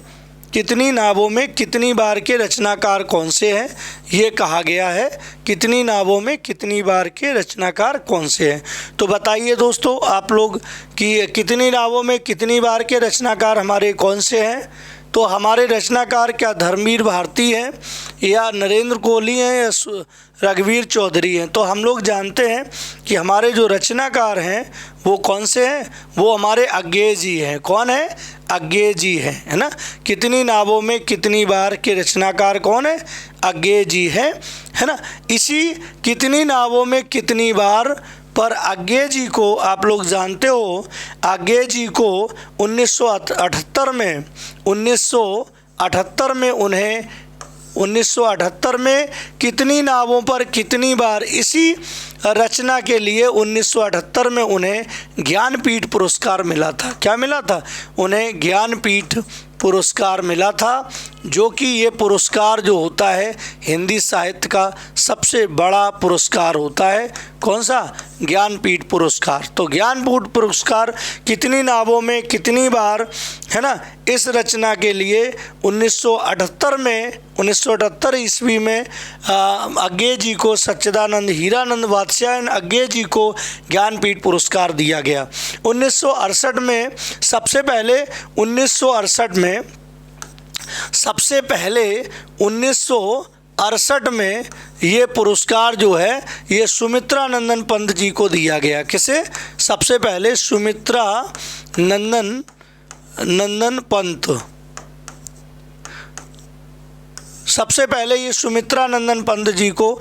कितनी बार के रचनाकार कौन से हैं, ये कहा गया है। कितनी नावों में कितनी बार के रचनाकार कौन से हैं। तो बताइए दोस्तों आप लोग कि कितनी नावों में कितनी बार के रचनाकार हमारे कौन से हैं। तो हमारे रचनाकार क्या धर्मवीर भारती हैं, या नरेंद्र कोहली हैं, या रघुवीर चौधरी हैं। तो हम लोग जानते हैं कि हमारे जो रचनाकार हैं वो कौन से हैं, वो हमारे अज्ञेय जी हैं। कौन है, अज्ञेय जी हैं, है ना। कितनी नावों में कितनी बार के रचनाकार कौन है, अज्ञेय जी हैं, है ना। इसी कितनी नावों में कितनी बार पर अज्ञेय जी को आप लोग जानते हो, अज्ञेय जी को 1978 में उन्हें 1978 में कितनी नावों पर कितनी बार, इसी रचना के लिए 1978 में उन्हें ज्ञानपीठ पुरस्कार मिला था। क्या मिला था, उन्हें ज्ञानपीठ पुरस्कार मिला था, जो कि ये पुरस्कार जो होता है हिंदी साहित्य का सबसे बड़ा पुरस्कार होता है। कौन सा, ज्ञानपीठ पुरस्कार। तो ज्ञानपीठ पुरस्कार कितनी नावों में कितनी बार, है ना, इस रचना के लिए 1978 ईस्वी में अज्ञेय जी को, सच्चिदानंद हीरानंद वात्स्यायन अज्ञेय जी को ज्ञानपीठ पुरस्कार दिया गया। 1968 में सबसे पहले 1968 में ये पुरस्कार जो है ये सुमित्रा नंदन पंत जी को दिया गया। किसे, सबसे पहले सुमित्रा नंदन पंत, सबसे पहले ये सुमित्रा नंदन पंत जी को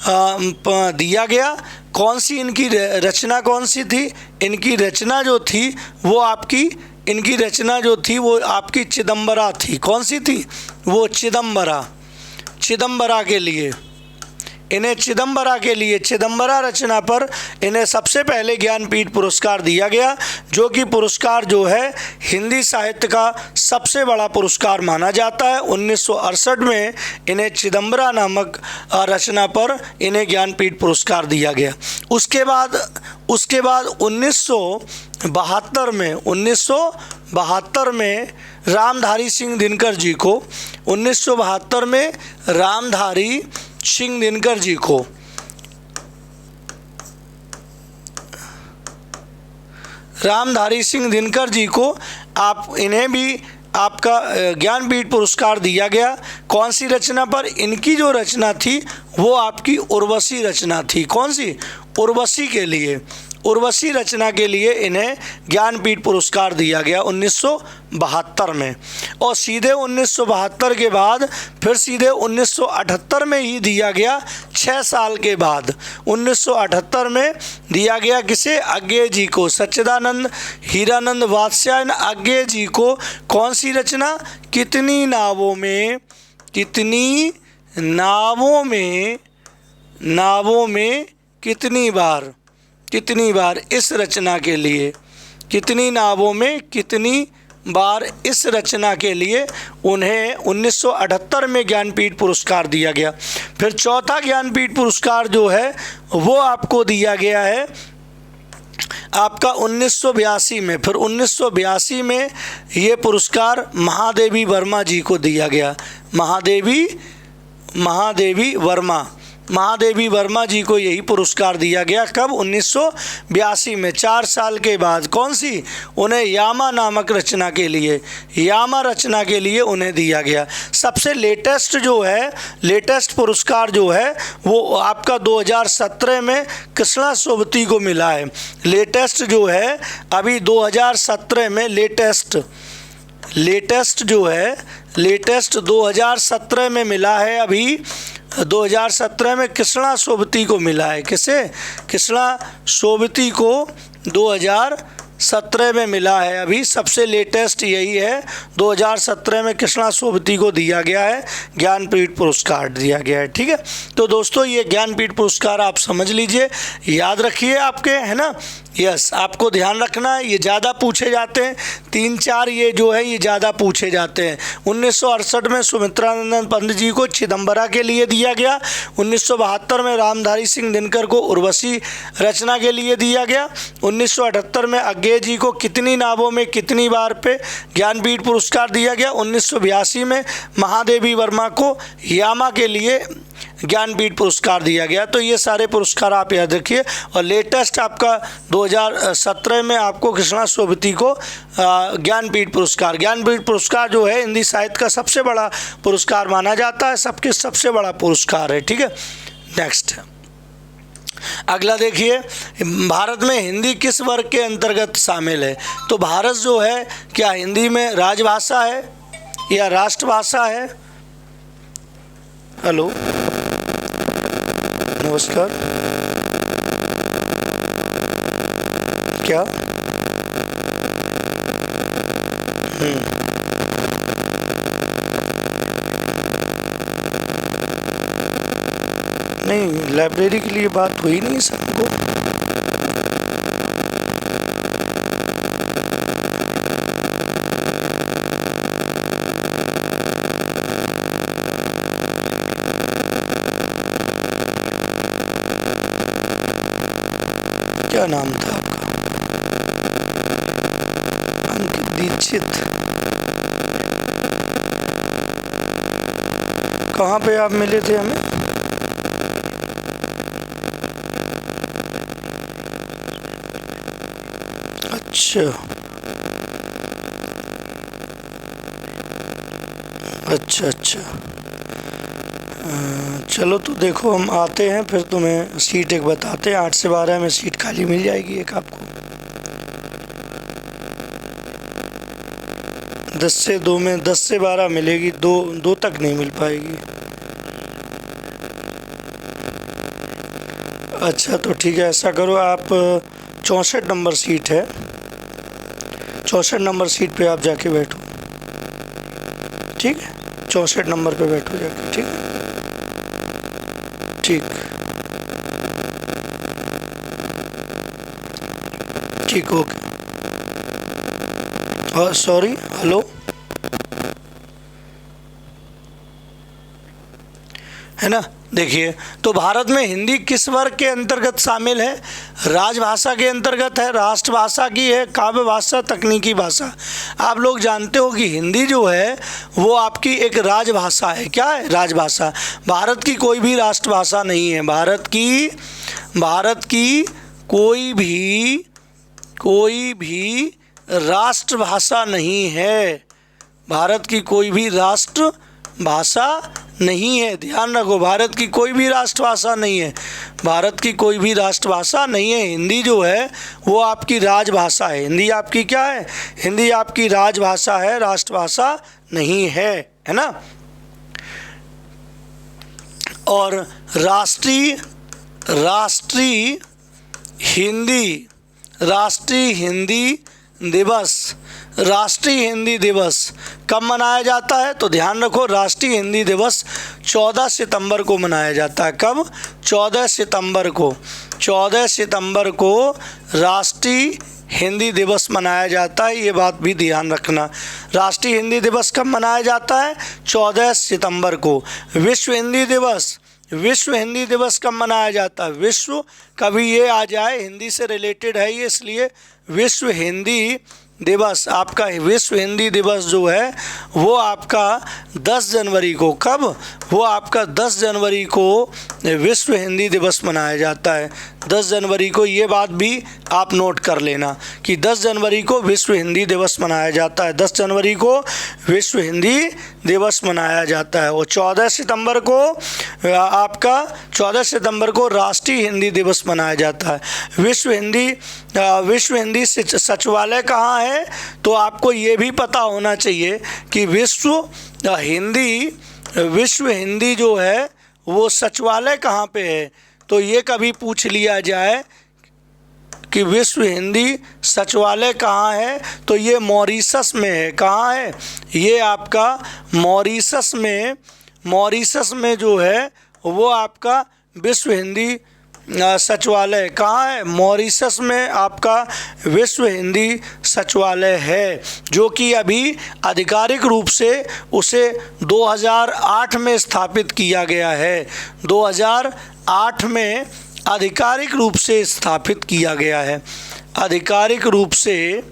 दिया गया। कौन सी इनकी रचना कौन सी थी, इनकी रचना जो थी वो आपकी, इनकी रचना जो थी वो आपकी चिदंबरा थी। कौन सी थी वो, चिदंबरा के लिए, इन्हें चिदंबरा रचना पर इन्हें सबसे पहले ज्ञानपीठ पुरस्कार दिया गया, जो कि पुरस्कार जो है हिंदी साहित्य का सबसे बड़ा पुरस्कार माना जाता है। 1968 में इन्हें चिदंबरा नामक रचना पर इन्हें ज्ञानपीठ पुरस्कार दिया गया। उसके बाद 1972 में रामधारी सिंह दिनकर जी को, 1972 में रामधारी सिंह दिनकर जी को आप इन्हें भी आपका ज्ञानपीठ पुरस्कार दिया गया। कौन सी रचना पर, इनकी जो रचना थी वो आपकी उर्वशी रचना थी। कौन सी, उर्वशी के लिए, उर्वशी रचना के लिए इन्हें ज्ञानपीठ पुरस्कार दिया गया 1972 में। और सीधे 1972 के बाद फिर सीधे 1978 में ही दिया गया 6 साल के बाद 1978 में दिया गया किसे? अज्ञेय जी को। सच्चिदानंद हीरानंद वात्स्यायन अज्ञेय जी को कौन सी रचना? कितनी नावों में, कितनी नावों में, नावों में कितनी बार, कितनी बार इस रचना के लिए, कितनी नावों में कितनी बार इस रचना के लिए उन्हें 1978 में ज्ञानपीठ पुरस्कार दिया गया। फिर चौथा ज्ञानपीठ पुरस्कार जो है वो आपको दिया गया है आपका 1982 में। फिर 1982 में ये पुरस्कार महादेवी वर्मा जी को दिया गया। महादेवी वर्मा जी को यही पुरस्कार दिया गया। कब? 1982 में, 4 साल के बाद। कौन सी? उन्हें यामा नामक रचना के लिए, यामा रचना के लिए उन्हें दिया गया। सबसे लेटेस्ट जो है, लेटेस्ट पुरस्कार जो है वो आपका 2017 में कृष्णा सोबती को मिला है। लेटेस्ट जो है अभी 2017 में लेटेस्ट जो है, लेटेस्ट 2017 में मिला है। अभी 2017 में कृष्णा सोबती को मिला है। किसे? कृष्णा सोबती को 2017 में मिला है। अभी सबसे लेटेस्ट यही है, 2017 में कृष्णा सोबती को दिया गया है, ज्ञानपीठ पुरस्कार दिया गया है। ठीक है, तो दोस्तों ये ज्ञानपीठ पुरस्कार आप समझ लीजिए, याद रखिए आपके, है ना। यस, आपको ध्यान रखना है, ये ज़्यादा पूछे जाते हैं, 3-4 ये जो है ये ज़्यादा पूछे जाते हैं। 1968 में सुमित्रानंद पंत जी को चिदम्बरा के लिए दिया गया। 1972 में रामधारी सिंह दिनकर को उर्वशी रचना के लिए दिया गया। 1978 में अज्ञेय जी को कितनी नावों में कितनी बार पे ज्ञानपीठ पुरस्कार दिया गया। 1982 में महादेवी वर्मा को यामा के लिए ज्ञानपीठ पुरस्कार दिया गया। तो ये सारे पुरस्कार आप याद रखिए। और लेटेस्ट आपका 2017 में आपको कृष्णा सोबती को ज्ञानपीठ पुरस्कार जो है हिंदी साहित्य का सबसे बड़ा पुरस्कार माना जाता है, सबसे बड़ा पुरस्कार है। ठीक है, नेक्स्ट अगला देखिए, भारत में हिंदी किस वर्ग के अंतर्गत शामिल है? तो भारत जो है क्या हिंदी में राजभाषा है या राष्ट्रभाषा है? हेलो, नमस्कार, क्या? नहीं, लाइब्रेरी के लिए बात हुई नहीं सबको। क्या नाम था आपका? अंकित दीक्षित। कहाँ पे आप मिले थे हमें? अच्छा अच्छा अच्छा, चलो तो देखो, हम आते हैं फिर तुम्हें सीट एक बताते हैं। 8 से 12 में सीट खाली मिल जाएगी एक आपको। 10 से 2 में 10 से 12 मिलेगी, 2 तक नहीं मिल पाएगी। अच्छा तो ठीक है, ऐसा करो आप 64 नंबर सीट है, 64 नंबर सीट पे आप जाके बैठो। ठीक है, 64 नंबर पे बैठो जाके। ठीक है, ठीक ठीक, ओके। सॉरी, हेलो, है ना। देखिए, तो भारत में हिंदी किस वर्ग के अंतर्गत शामिल है? राजभाषा के अंतर्गत है, राष्ट्रभाषा की है, काव्य भाषा, तकनीकी भाषा। आप लोग जानते हो कि हिंदी जो है वो आपकी एक राजभाषा है। क्या है? राजभाषा। भारत की कोई भी राष्ट्रभाषा नहीं है। भारत की कोई भी राष्ट्रभाषा नहीं है। भारत की कोई भी राष्ट्रभाषा नहीं है, ध्यान रखो, भारत की कोई भी राष्ट्रभाषा नहीं है। भारत की कोई भी राष्ट्रभाषा नहीं है। हिंदी जो है वो आपकी राजभाषा है। हिंदी आपकी क्या है? हिंदी आपकी राजभाषा है, राष्ट्रभाषा नहीं है, है ना। और राष्ट्रीय हिंदी दिवस कब मनाया जाता है? तो ध्यान रखो, राष्ट्रीय हिंदी दिवस 14 सितंबर को मनाया जाता है। कब? 14 सितंबर को। 14 सितंबर को राष्ट्रीय हिंदी दिवस मनाया जाता है, ये बात भी ध्यान रखना। राष्ट्रीय हिंदी दिवस कब मनाया जाता है? 14 सितंबर को। विश्व हिंदी दिवस कब मनाया जाता है? विश्व, कभी ये आ जाए, हिंदी से रिलेटेड है ये, इसलिए विश्व हिंदी दिवस, आपका विश्व हिंदी दिवस जो है वो आपका 10 जनवरी को, कब? वो आपका 10 जनवरी को विश्व हिंदी दिवस मनाया जाता है। 10 जनवरी को, ये बात भी आप नोट कर लेना कि 10 जनवरी को विश्व हिंदी दिवस मनाया जाता है। 10 जनवरी को विश्व हिंदी दिवस मनाया जाता है। और 14 सितंबर को आपका 14 सितंबर को राष्ट्रीय हिंदी दिवस मनाया जाता है। विश्व हिंदी सचिवालय कहाँ है? तो आपको ये भी पता होना चाहिए कि विश्व हिंदी जो है वो सचिवालय कहाँ पे है। तो ये कभी पूछ लिया जाए कि विश्व हिंदी सचिवालय कहाँ है, तो ये मॉरिशस में है। कहाँ है? ये आपका मॉरिशस में जो है वो आपका विश्व हिंदी सचिवालय कहाँ है? मॉरिशस में आपका विश्व हिंदी सचिवालय है, जो कि अभी आधिकारिक रूप से उसे 2008 में स्थापित किया गया है। 2008 में आधिकारिक रूप से स्थापित किया गया है। आधिकारिक रूप से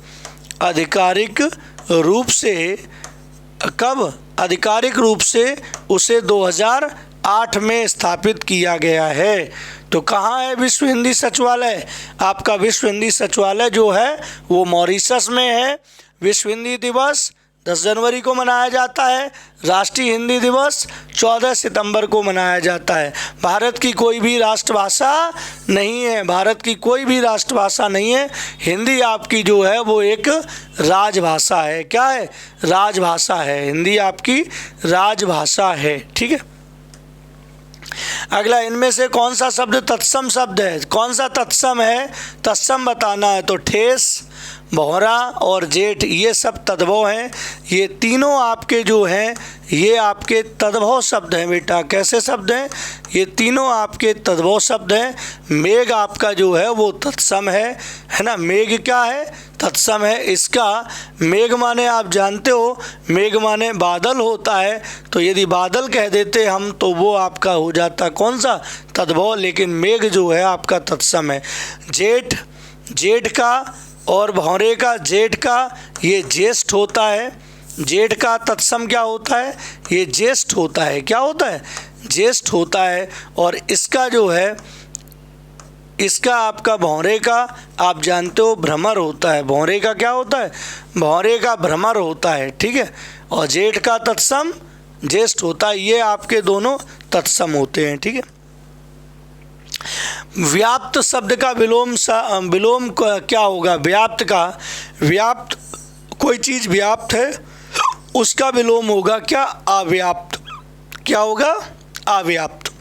कब? आधिकारिक रूप से उसे 2008 में स्थापित किया गया है। तो कहाँ है विश्व हिंदी सचिवालय? आपका विश्व हिंदी सचिवालय जो है वो मॉरिशस में है। विश्व हिंदी दिवस 10 जनवरी को मनाया जाता है। राष्ट्रीय हिंदी दिवस 14 सितंबर को मनाया जाता है। भारत की कोई भी राष्ट्रभाषा नहीं है। हिंदी आपकी जो है वो एक राजभाषा है। क्या है? राजभाषा है। हिंदी आपकी राजभाषा है। ठीक है। अगला, इनमें से कौन सा शब्द तत्सम शब्द है? कौन सा तत्सम है? तत्सम बताना है तो ठेस, भौरा और जेठ, ये सब तद्भव हैं। ये तीनों आपके जो हैं ये आपके तद्भव शब्द हैं बेटा। कैसे शब्द हैं? ये तीनों आपके तद्भव शब्द हैं। मेघ आपका जो है वो तत्सम है ना। मेघ क्या है? तत्सम है। इसका मेघ माने आप जानते हो, मेघ माने बादल होता है। तो यदि बादल कह देते हम तो वो आपका हो जाता कौन सा? तद्भव। लेकिन मेघ जो है आपका तत्सम है। जेठ का और भौरे का, जेठ का ये ज्येष्ठ होता है। जेठ का तत्सम क्या होता है? ये ज्येष्ठ होता है। क्या होता है? ज्येष्ठ होता है। और इसका जो है, इसका आपका भौरे का आप जानते हो भ्रमर होता है। भौरे का क्या होता है? भौरे का भ्रमर होता है। ठीक है। और जेठ का तत्सम ज्येष्ठ होता है। ये आपके दोनों तत्सम होते हैं। ठीक है। व्याप्त शब्द का विलोम क्या होगा? व्याप्त कोई चीज़ व्याप्त है उसका विलोम होगा क्या? अव्याप्त। क्या होगा? अव्याप्त।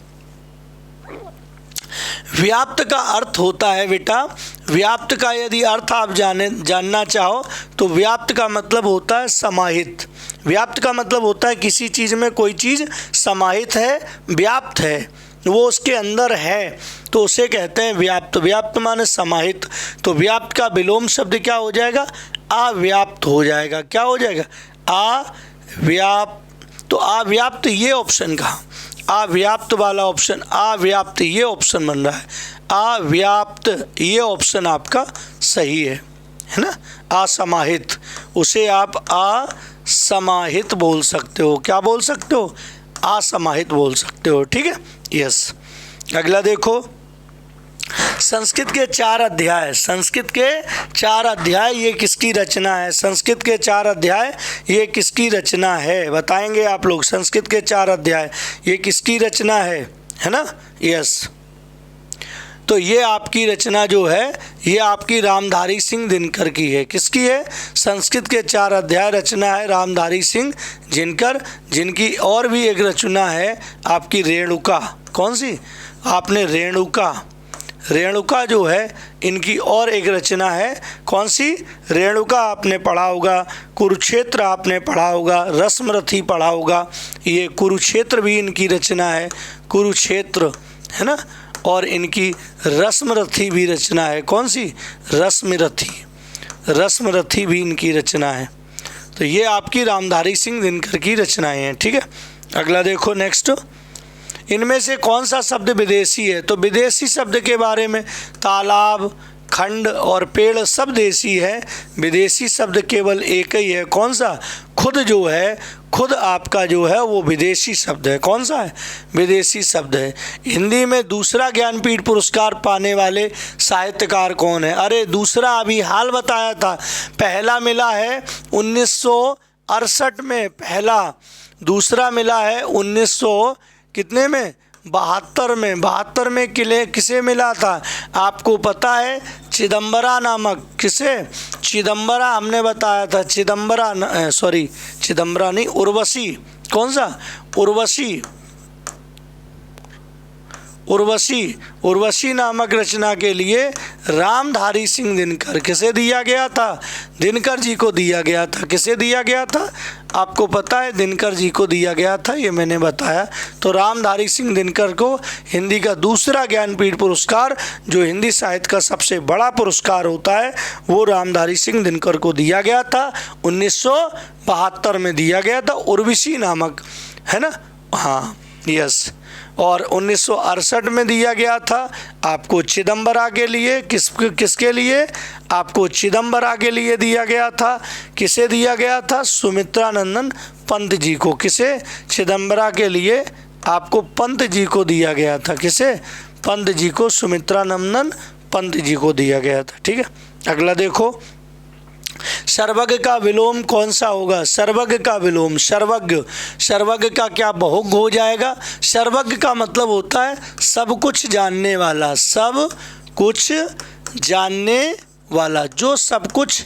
व्याप्त का अर्थ होता है बेटा, व्याप्त का यदि अर्थ आप जानना चाहो तो व्याप्त का मतलब होता है समाहित। व्याप्त का मतलब होता है किसी चीज़ में कोई चीज़ समाहित है, व्याप्त है, वो उसके अंदर है, तो उसे कहते हैं व्याप्त। व्याप्त माने समाहित। तो व्याप्त का विलोम शब्द क्या हो जाएगा? अव्याप्त हो जाएगा। क्या हो जाएगा? अव्याप्त। तो अव्याप्त ये ऑप्शन कहाँ? अव्याप्त वाला ऑप्शन, अव्याप्त ये ऑप्शन बन रहा है। अव्याप्त ये ऑप्शन आपका सही है ना। असमाहित, उसे आप असमाहित बोल सकते हो। क्या बोल सकते हो? असमाहित बोल सकते हो। ठीक है। यस। अगला देखो, संस्कृत के 4 अध्याय। संस्कृत के 4 अध्याय ये किसकी रचना है? संस्कृत के 4 अध्याय ये किसकी रचना है? बताएंगे आप लोग। संस्कृत के 4 अध्याय ये किसकी रचना है ना। यस। तो ये आपकी रचना जो है ये आपकी रामधारी सिंह दिनकर की है। किसकी है? संस्कृत के 4 अध्याय रचना है रामधारी सिंह दिनकर, जिनकी और भी एक रचना है आपकी रेणुका। कौन सी? आपने रेणुका, रेणुका जो है इनकी और एक रचना है, कौन सी? रेणुका आपने पढ़ा होगा, कुरुक्षेत्र आपने पढ़ा होगा, रश्मरथी पढ़ा होगा, ये कुरुक्षेत्र भी इनकी रचना है, कुरुक्षेत्र है ना, और इनकी रश्मरथी भी रचना है, कौन सी? रश्मरथी, रश्मरथी भी इनकी रचना है। तो ये आपकी रामधारी सिंह दिनकर की रचनाएं हैं, ठीक है। अगला देखो नेक्स्ट, इनमें से कौन सा शब्द विदेशी है? तो विदेशी शब्द के बारे में, तालाब, खंड और पेड़ सब देशी है, विदेशी शब्द केवल एक ही है, कौन सा? खुद जो है, खुद आपका जो है वो विदेशी शब्द है, कौन सा है? विदेशी शब्द है। हिंदी में दूसरा ज्ञानपीठ पुरस्कार पाने वाले साहित्यकार कौन है? अरे दूसरा अभी हाल बताया था, पहला मिला है 1968 में, पहला, दूसरा मिला है 1900 कितने में? 72 में, 72 में किसे मिला था? आपको पता है, चिदम्बरा नामक, किसे? चिदम्बरा हमने बताया था, चिदम्बरा सॉरी चिदम्बरा नहीं, उर्वशी, कौन सा? उर्वशी, उर्वशी, उर्वशी नामक रचना के लिए रामधारी सिंह दिनकर किसे दिया गया था? दिनकर जी को दिया गया था। किसे दिया गया था? आपको पता है, दिनकर जी को दिया गया था, ये मैंने बताया। तो रामधारी सिंह दिनकर को हिंदी का दूसरा ज्ञानपीठ पुरस्कार, जो हिंदी साहित्य का सबसे बड़ा पुरस्कार होता है, वो रामधारी सिंह दिनकर को दिया गया था, 1972 में दिया गया था, उर्वशी नामक, है ना, हाँ यस। और 1968 में दिया गया था आपको चिदम्बरा के लिए, किसके लिए? आपको चिदम्बरा के लिए दिया गया था। किसे दिया गया था? सुमित्रानंदन पंत जी को। किसे? चिदम्बरा के लिए आपको पंत जी को दिया गया था। किसे? पंत जी को, सुमित्रानंदन पंत जी को दिया गया था, ठीक है। अगला देखो, सर्वज्ञ का विलोम कौन सा होगा? सर्वज्ञ का विलोम, सर्वज्ञ, सर्वज्ञ का क्या बहुग हो जाएगा? सर्वज्ञ का मतलब होता है सब कुछ जानने वाला, सब कुछ जानने वाला, जो सब कुछ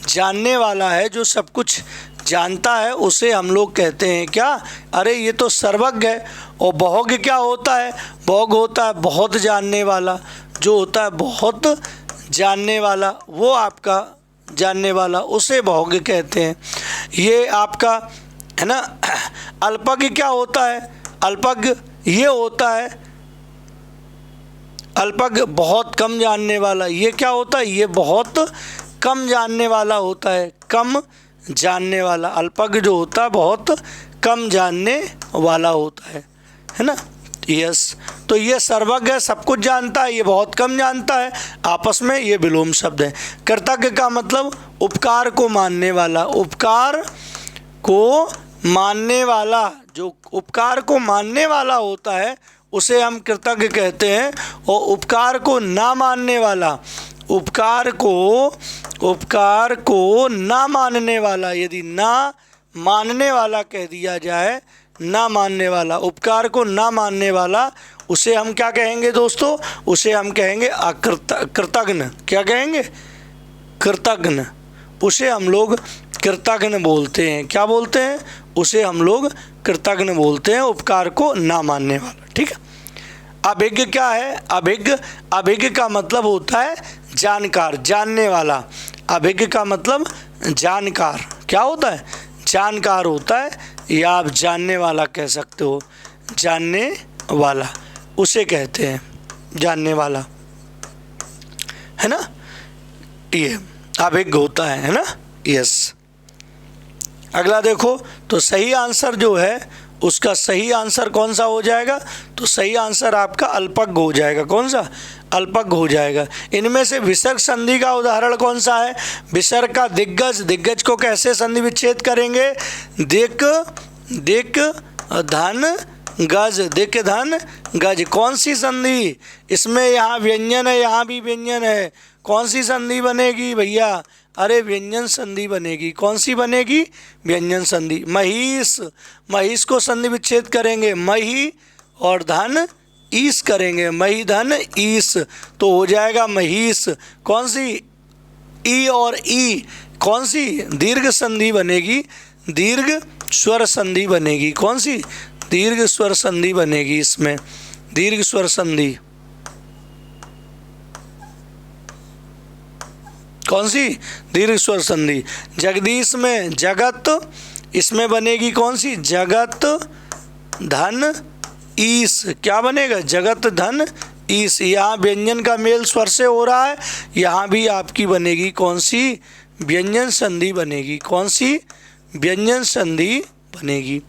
जानने वाला है, जो सब कुछ जानता है, उसे हम लोग कहते हैं क्या? अरे ये तो सर्वज्ञ है। और बहुग क्या होता है? बहुग होता है बहुत जानने वाला, जो होता है बहुत जानने वाला, वो आपका जानने वाला, उसे बहुज्ञ कहते हैं। ये आपका है ना। अल्पज्ञ क्या होता है? अल्पज्ञ ये होता है, अल्पज्ञ बहुत कम जानने वाला, ये क्या होता है? ये बहुत कम जानने वाला होता है, कम जानने वाला। अल्पज्ञ जो होता है बहुत कम जानने वाला होता है ना, यस। तो ये सर्वज्ञ है, सब कुछ जानता है, ये बहुत कम जानता है, आपस में ये विलोम शब्द है। कृतज्ञ का मतलब उपकार को मानने वाला, उपकार को मानने वाला, जो उपकार को मानने वाला होता है उसे हम कृतज्ञ कहते हैं। और उपकार को ना मानने वाला, उपकार को ना मानने वाला, यदि ना मानने वाला कह दिया जाए, ना मानने वाला, उपकार को ना मानने वाला, उसे हम क्या कहेंगे दोस्तों? उसे हम कहेंगे कृतज्ञ। क्या कहेंगे? कृतज्ञ। उसे हम लोग कृतज्ञ बोलते हैं। क्या बोलते हैं? उसे हम लोग कृतज्ञ बोलते हैं, उपकार को ना मानने वाला, ठीक है। अभिज्ञ क्या है? अभिज्ञ का मतलब होता है जानकार, जानने वाला। अभिज्ञ का मतलब जानकार, क्या होता है? जानकार होता है, या आप जानने वाला कह सकते हो, जानने वाला उसे कहते हैं, जानने वाला, है ना, ये अभिज्ञ होता है ना, यस। अगला देखो, तो सही आंसर जो है उसका सही आंसर कौन सा हो जाएगा? तो सही आंसर आपका अल्पज्ञ हो जाएगा। कौन सा? अल्पज्ञ हो जाएगा। इनमें से विसर्ग संधि का उदाहरण कौन सा है? विसर्ग का दिग्गज, दिग्गज को कैसे संधि विच्छेद करेंगे? दिक दिक धन गज, दिक धन गज। कौन सी संधि? इसमें यहाँ व्यंजन है, यहाँ भी व्यंजन है, कौन सी संधि बनेगी भैया? अरे व्यंजन संधि बनेगी। कौन सी बनेगी? व्यंजन संधि। महिष, महिष को संधि विच्छेद करेंगे, मही और धन ईस करेंगे, मही धन ईस, तो हो जाएगा महिष। कौन सी? ई और ई, कौन सी? दीर्घ संधि बनेगी, दीर्घ स्वर संधि बनेगी। कौन सी? दीर्घ स्वर संधि बनेगी इसमें, दीर्घ स्वर संधि कौन सी? दीर्घ स्वर संधि। जगदीश में जगत, इसमें बनेगी कौन सी? जगत धन ईश। क्या बनेगा? जगत धन ईश। यहाँ व्यंजन का मेल स्वर से हो रहा है, यहाँ भी आपकी बनेगी कौन सी? व्यंजन संधि बनेगी। कौन सी? व्यंजन संधि बनेगी।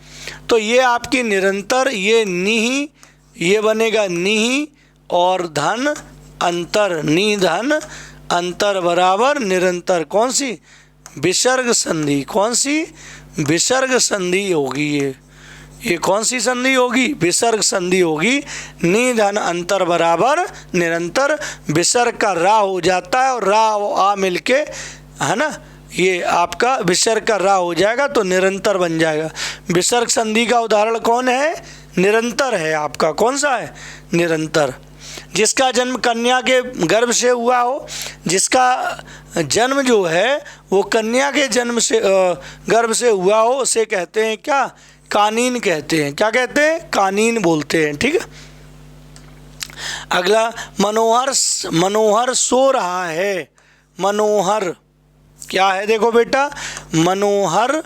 तो ये आपकी निरंतर, ये निहि, ये बनेगा निहि और धन अंतर, नि धन अंतर बराबर निरंतर। कौन सी? विसर्ग संधि। कौन सी? विसर्ग संधि होगी ये कौन सी संधि होगी? विसर्ग संधि होगी। नि धन अंतर बराबर निरंतर। विसर्ग का रा हो जाता है और रा आ मिलके, है ना, ये आपका विसर्ग का रा हो जाएगा तो निरंतर बन जाएगा। विसर्ग संधि का उदाहरण कौन है? निरंतर है आपका। कौन सा है? निरंतर। जिसका जन्म कन्या के गर्भ से हुआ हो, जिसका जन्म जो है वो कन्या के जन्म से गर्भ से हुआ हो, उसे कहते हैं क्या? कानीन कहते हैं। क्या कहते हैं? कानीन बोलते हैं। ठीक है। अगला, मनोहर, मनोहर सो रहा है। मनोहर क्या है? देखो बेटा, मनोहर,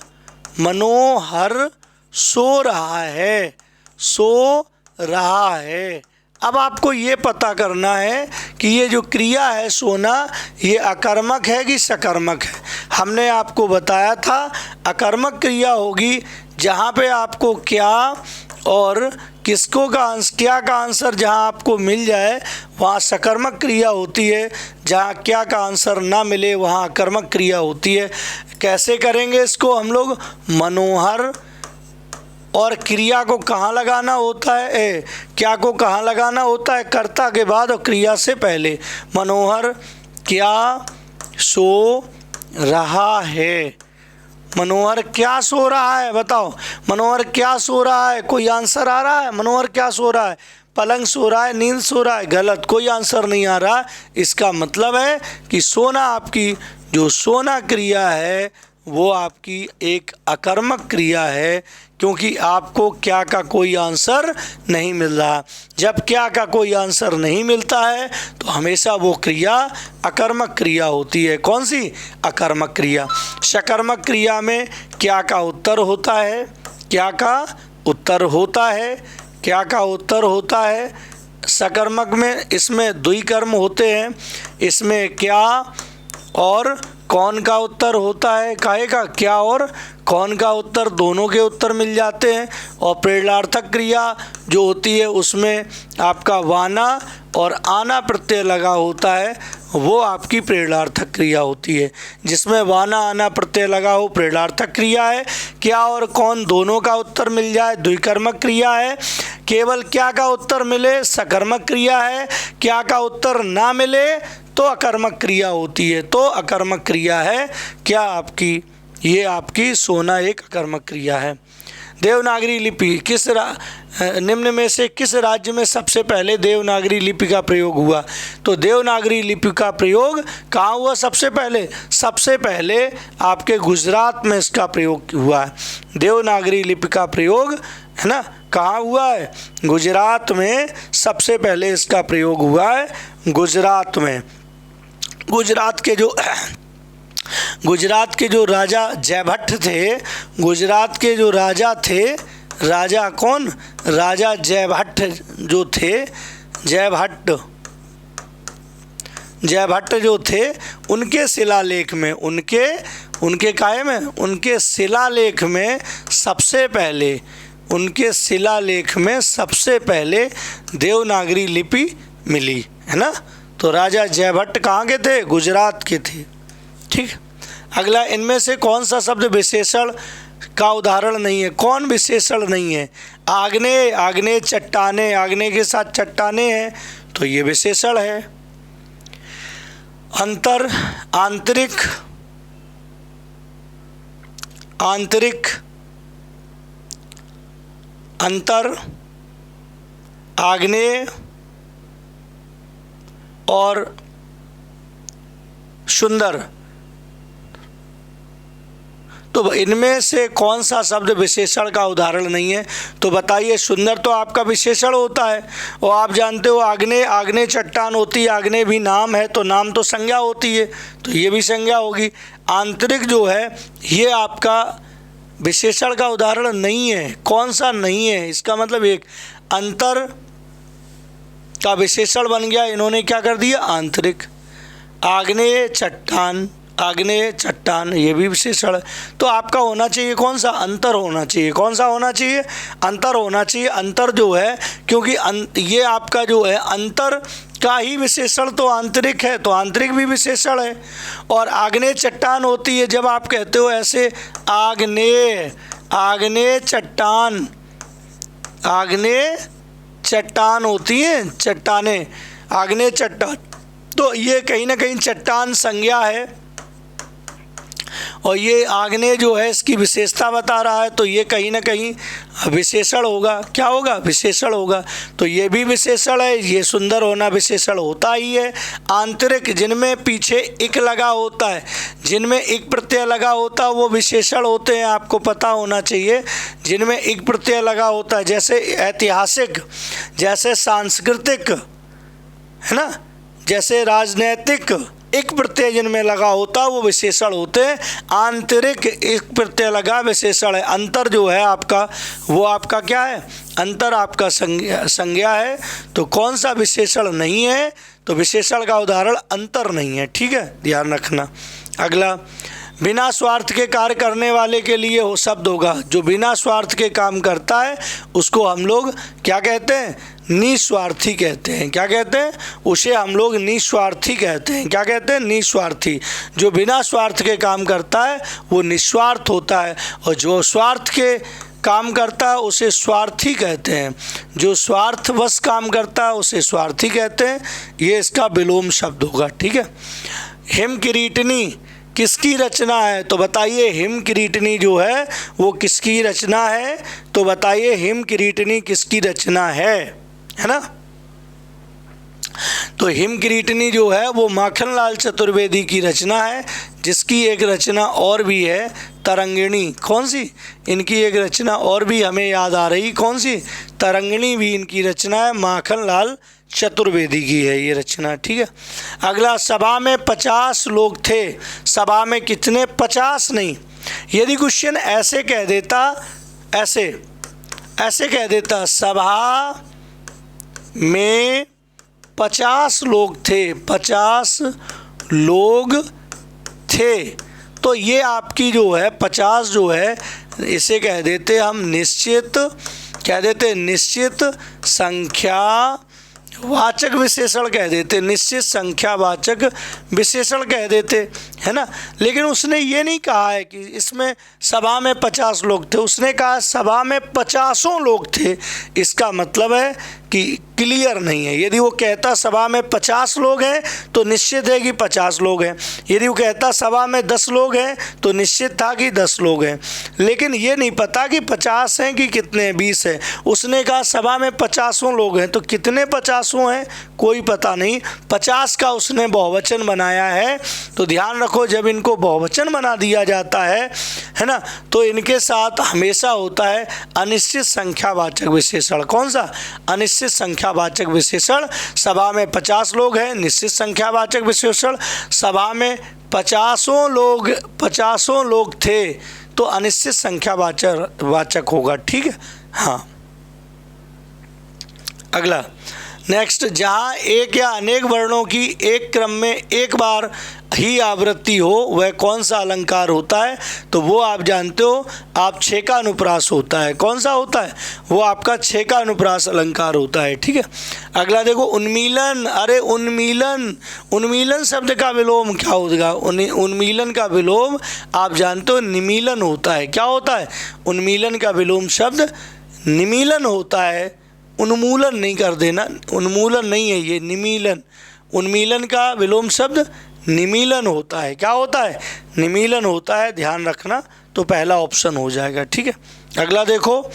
मनोहर सो रहा है, सो रहा है। अब आपको ये पता करना है कि ये जो क्रिया है सोना, ये अकर्मक है कि सकर्मक है। हमने आपको बताया था अकर्मक क्रिया होगी जहाँ पे आपको क्या और किसको का क्या का आंसर जहाँ आपको मिल जाए वहाँ सकर्मक क्रिया होती है, जहाँ क्या का आंसर ना मिले वहाँ अकर्मक क्रिया होती है। कैसे करेंगे इसको हम लोग? मनोहर और क्रिया को कहाँ लगाना होता है? क्या को कहाँ लगाना होता है? कर्ता के बाद और क्रिया से पहले। मनोहर क्या सो रहा है। मनोहर क्या सो रहा है? बताओ, मनोहर क्या सो रहा है? कोई आंसर आ रहा है? मनोहर क्या सो रहा है? पलंग सो रहा है, नींद सो रहा है? गलत, कोई आंसर नहीं आ रहा। इसका मतलब है कि सोना, आपकी जो सोना क्रिया है वो आपकी एक अकर्मक क्रिया है, क्योंकि आपको क्या का कोई आंसर नहीं मिल रहा। जब क्या का कोई आंसर नहीं मिलता है तो हमेशा वो क्रिया अकर्मक क्रिया होती है। कौन सी? अकर्मक क्रिया। सकर्मक क्रिया में क्या का उत्तर होता है, क्या का उत्तर होता है, क्या का उत्तर होता है। सकर्मक में इसमें द्विकर्म होते हैं, इसमें क्या और कौन का उत्तर होता है। काहे का? क्या और कौन का उत्तर, दोनों के उत्तर मिल जाते हैं। और प्रेरणार्थक क्रिया जो होती है उसमें आपका वाना और आना प्रत्यय लगा होता है, वो आपकी प्रेरणार्थक क्रिया होती है। जिसमें वाना आना प्रत्यय लगा हो प्रेरणार्थक क्रिया है। क्या और कौन दोनों का उत्तर मिल जाए द्विकर्मक क्रिया है। केवल क्या का उत्तर मिले सकर्मक क्रिया है। क्या का उत्तर ना मिले तो अकर्मक क्रिया होती है। तो अकर्मक क्रिया है क्या आपकी? ये आपकी सोना एक अकर्मक क्रिया है। देवनागरी लिपि किस निम्न में से किस राज्य में सबसे पहले देवनागरी लिपि का प्रयोग हुआ? तो देवनागरी लिपि का प्रयोग कहाँ हुआ सबसे पहले? सबसे पहले आपके गुजरात में इसका प्रयोग हुआ है। देवनागरी लिपि का प्रयोग, है ना, कहाँ हुआ है? गुजरात में सबसे पहले इसका प्रयोग हुआ है। गुजरात में, गुजरात के जो राजा जयभट्ट थे, गुजरात के जो राजा थे, राजा कौन? राजा जयभट्ट जो थे, जयभट्ट जो थे, उनके शिलालेख में, उनके काहे में, उनके शिलालेख में सबसे पहले, उनके शिलालेख में सबसे पहले देवनागरी लिपि मिली, है ना। तो राजा जयभट्ट कहाँ के थे? गुजरात के थे। ठीक। अगला, इनमें से कौन सा शब्द विशेषण का उदाहरण नहीं है? कौन विशेषण नहीं है? आग्नेय, आग्नेय चट्टाने, आग्नेय के साथ चट्टाने हैं तो ये विशेषण है। अंतर, आंतरिक, आंतरिक, अंतर, आग्नेय और सुंदर, तो इनमें से कौन सा शब्द विशेषण का उदाहरण नहीं है? तो बताइए। सुंदर तो आपका विशेषण होता है, और आप जानते हो आग्नेय, आग्नेय चट्टान होती है, आग्नेय भी नाम है तो नाम तो संज्ञा होती है, तो ये भी संज्ञा होगी। आंतरिक जो है ये आपका विशेषण का उदाहरण नहीं है। कौन सा नहीं है? इसका मतलब एक अंतर का विशेषण बन गया, इन्होंने क्या कर दिया? आंतरिक। आग्नेय चट्टान, आग्नेय चट्टान ये भी विशेषण है। तो आपका होना चाहिए कौन सा? अंतर होना चाहिए। कौन सा होना चाहिए? अंतर होना चाहिए। अंतर जो है, क्योंकि ये आपका जो है अंतर का ही विशेषण तो आंतरिक है, तो आंतरिक भी विशेषण है। और आग्नेय चट्टान होती है, जब आप कहते हो ऐसे आग्नेय, आग्नेय चट्टान, आग्नेय चट्टान होती है, चट्टानें, आग्नेय चट्टान, तो ये कहीं ना कहीं चट्टान संज्ञा है, और ये आग्नेय जो है इसकी विशेषता बता रहा है, तो ये कहीं ना कहीं विशेषण होगा। क्या होगा? विशेषण होगा। तो ये भी विशेषण है। ये सुंदर होना विशेषण होता ही है। आंतरिक, जिनमें पीछे इक लगा होता है, जिनमें इक प्रत्यय लगा होता है वो विशेषण होते हैं, आपको पता होना चाहिए। जिनमें इक प्रत्यय लगा होता है, जैसे ऐतिहासिक, जैसे सांस्कृतिक, है ना, जैसे राजनैतिक, एक प्रत्यय जिनमें लगा होता है वो विशेषण होते हैं। आंतरिक एक प्रत्यय लगा विशेषण है। अंतर जो है आपका, वो आपका क्या है? अंतर आपका संज्ञा है। तो कौन सा विशेषण नहीं है? तो विशेषण का उदाहरण अंतर नहीं है। ठीक है, ध्यान रखना। अगला, बिना स्वार्थ के कार्य करने वाले के लिए वो शब्द होगा। जो बिना स्वार्थ के काम करता है उसको हम लोग क्या कहते हैं? निस्वार्थी कहते हैं। क्या कहते हैं? उसे हम लोग निस्वार्थी कहते हैं। क्या कहते हैं? निस्वार्थी। जो बिना स्वार्थ के काम करता है वो निस्वार्थ होता है, और जो स्वार्थ के काम करता है उसे स्वार्थी कहते हैं। जो स्वार्थवश काम करता है उसे स्वार्थी कहते हैं। ये इसका विलोम शब्द होगा। ठीक है। हिम किरीटनी किसकी रचना है? तो बताइए हिम किरीटनी जो है वो किसकी रचना है? तो बताइए हिम किरीटनी किसकी रचना है ना? तो हिम किरीटनी जो है वो माखनलाल चतुर्वेदी की रचना है, जिसकी एक रचना और भी है तरंगिणी। कौन सी? इनकी एक रचना और भी हमें याद आ रही, कौन सी? तरंगिणी भी इनकी रचना है, माखनलाल चतुर्वेदी की है ये रचना। ठीक है। अगला, सभा में 50 लोग थे। सभा में कितने? 50 नहीं। यदि क्वेश्चन ऐसे कह देता, ऐसे कह देता, सभा में 50 लोग थे, 50 लोग थे, तो ये आपकी जो है 50 जो है इसे कह देते हम निश्चित, कह देते निश्चित संख्या वाचक विशेषण कह देते, निश्चित संख्यावाचक विशेषण कह देते, है ना। लेकिन उसने ये नहीं कहा है कि इसमें सभा में 50 लोग थे, उसने कहा सभा में 50 लोग थे। इसका मतलब है कि क्लियर नहीं है। यदि वो कहता सभा में 50 लोग हैं तो निश्चित है कि 50 लोग हैं। यदि वो कहता सभा में 10 लोग हैं तो निश्चित था कि 10 लोग हैं। लेकिन ये नहीं पता कि 50 हैं कि कितने, 20 हैं। उसने कहा सभा में 50 लोग हैं, तो कितने 50 हैं कोई पता नहीं। 50 का उसने बहुवचन बनाया है। तो ध्यान रखो, जब इनको बहुवचन बना दिया जाता है ना, तो इनके साथ हमेशा होता है अनिश्चित संख्यावाचक विशेषण। कौन सा? अनिश्चित संख्यावाचक विशेषण। सभा में 50 लोग हैं, निश्चित संख्यावाचक विशेषण। सभा में 50 लोग थे तो अनिश्चित संख्यावाचक होगा। ठीक है। हाँ, अगला, नेक्स्ट, जहाँ एक या अनेक वर्णों की एक क्रम में एक बार ही आवृत्ति हो वह कौन सा अलंकार होता है? तो वो आप जानते हो, आप 6 का अनुप्रास होता है। कौन सा होता है? वो आपका 6 का अनुप्रास अलंकार होता है। ठीक है। अगला देखो, उन्मीलन। अरे उन्मीलन, उन्मीलन शब्द का विलोम क्या होगा? उन्मीलन का विलोम आप जानते हो निमीलन होता है। क्या होता है? उन्मीलन का विलोम शब्द निमीलन होता है। उन्मूलन नहीं कर देना, उन्मूलन नहीं है ये, निमीलन। उन्मीलन का विलोम शब्द निमीलन होता है। क्या होता है? निमीलन होता है, ध्यान रखना। तो पहला ऑप्शन हो जाएगा। ठीक है। अगला देखो,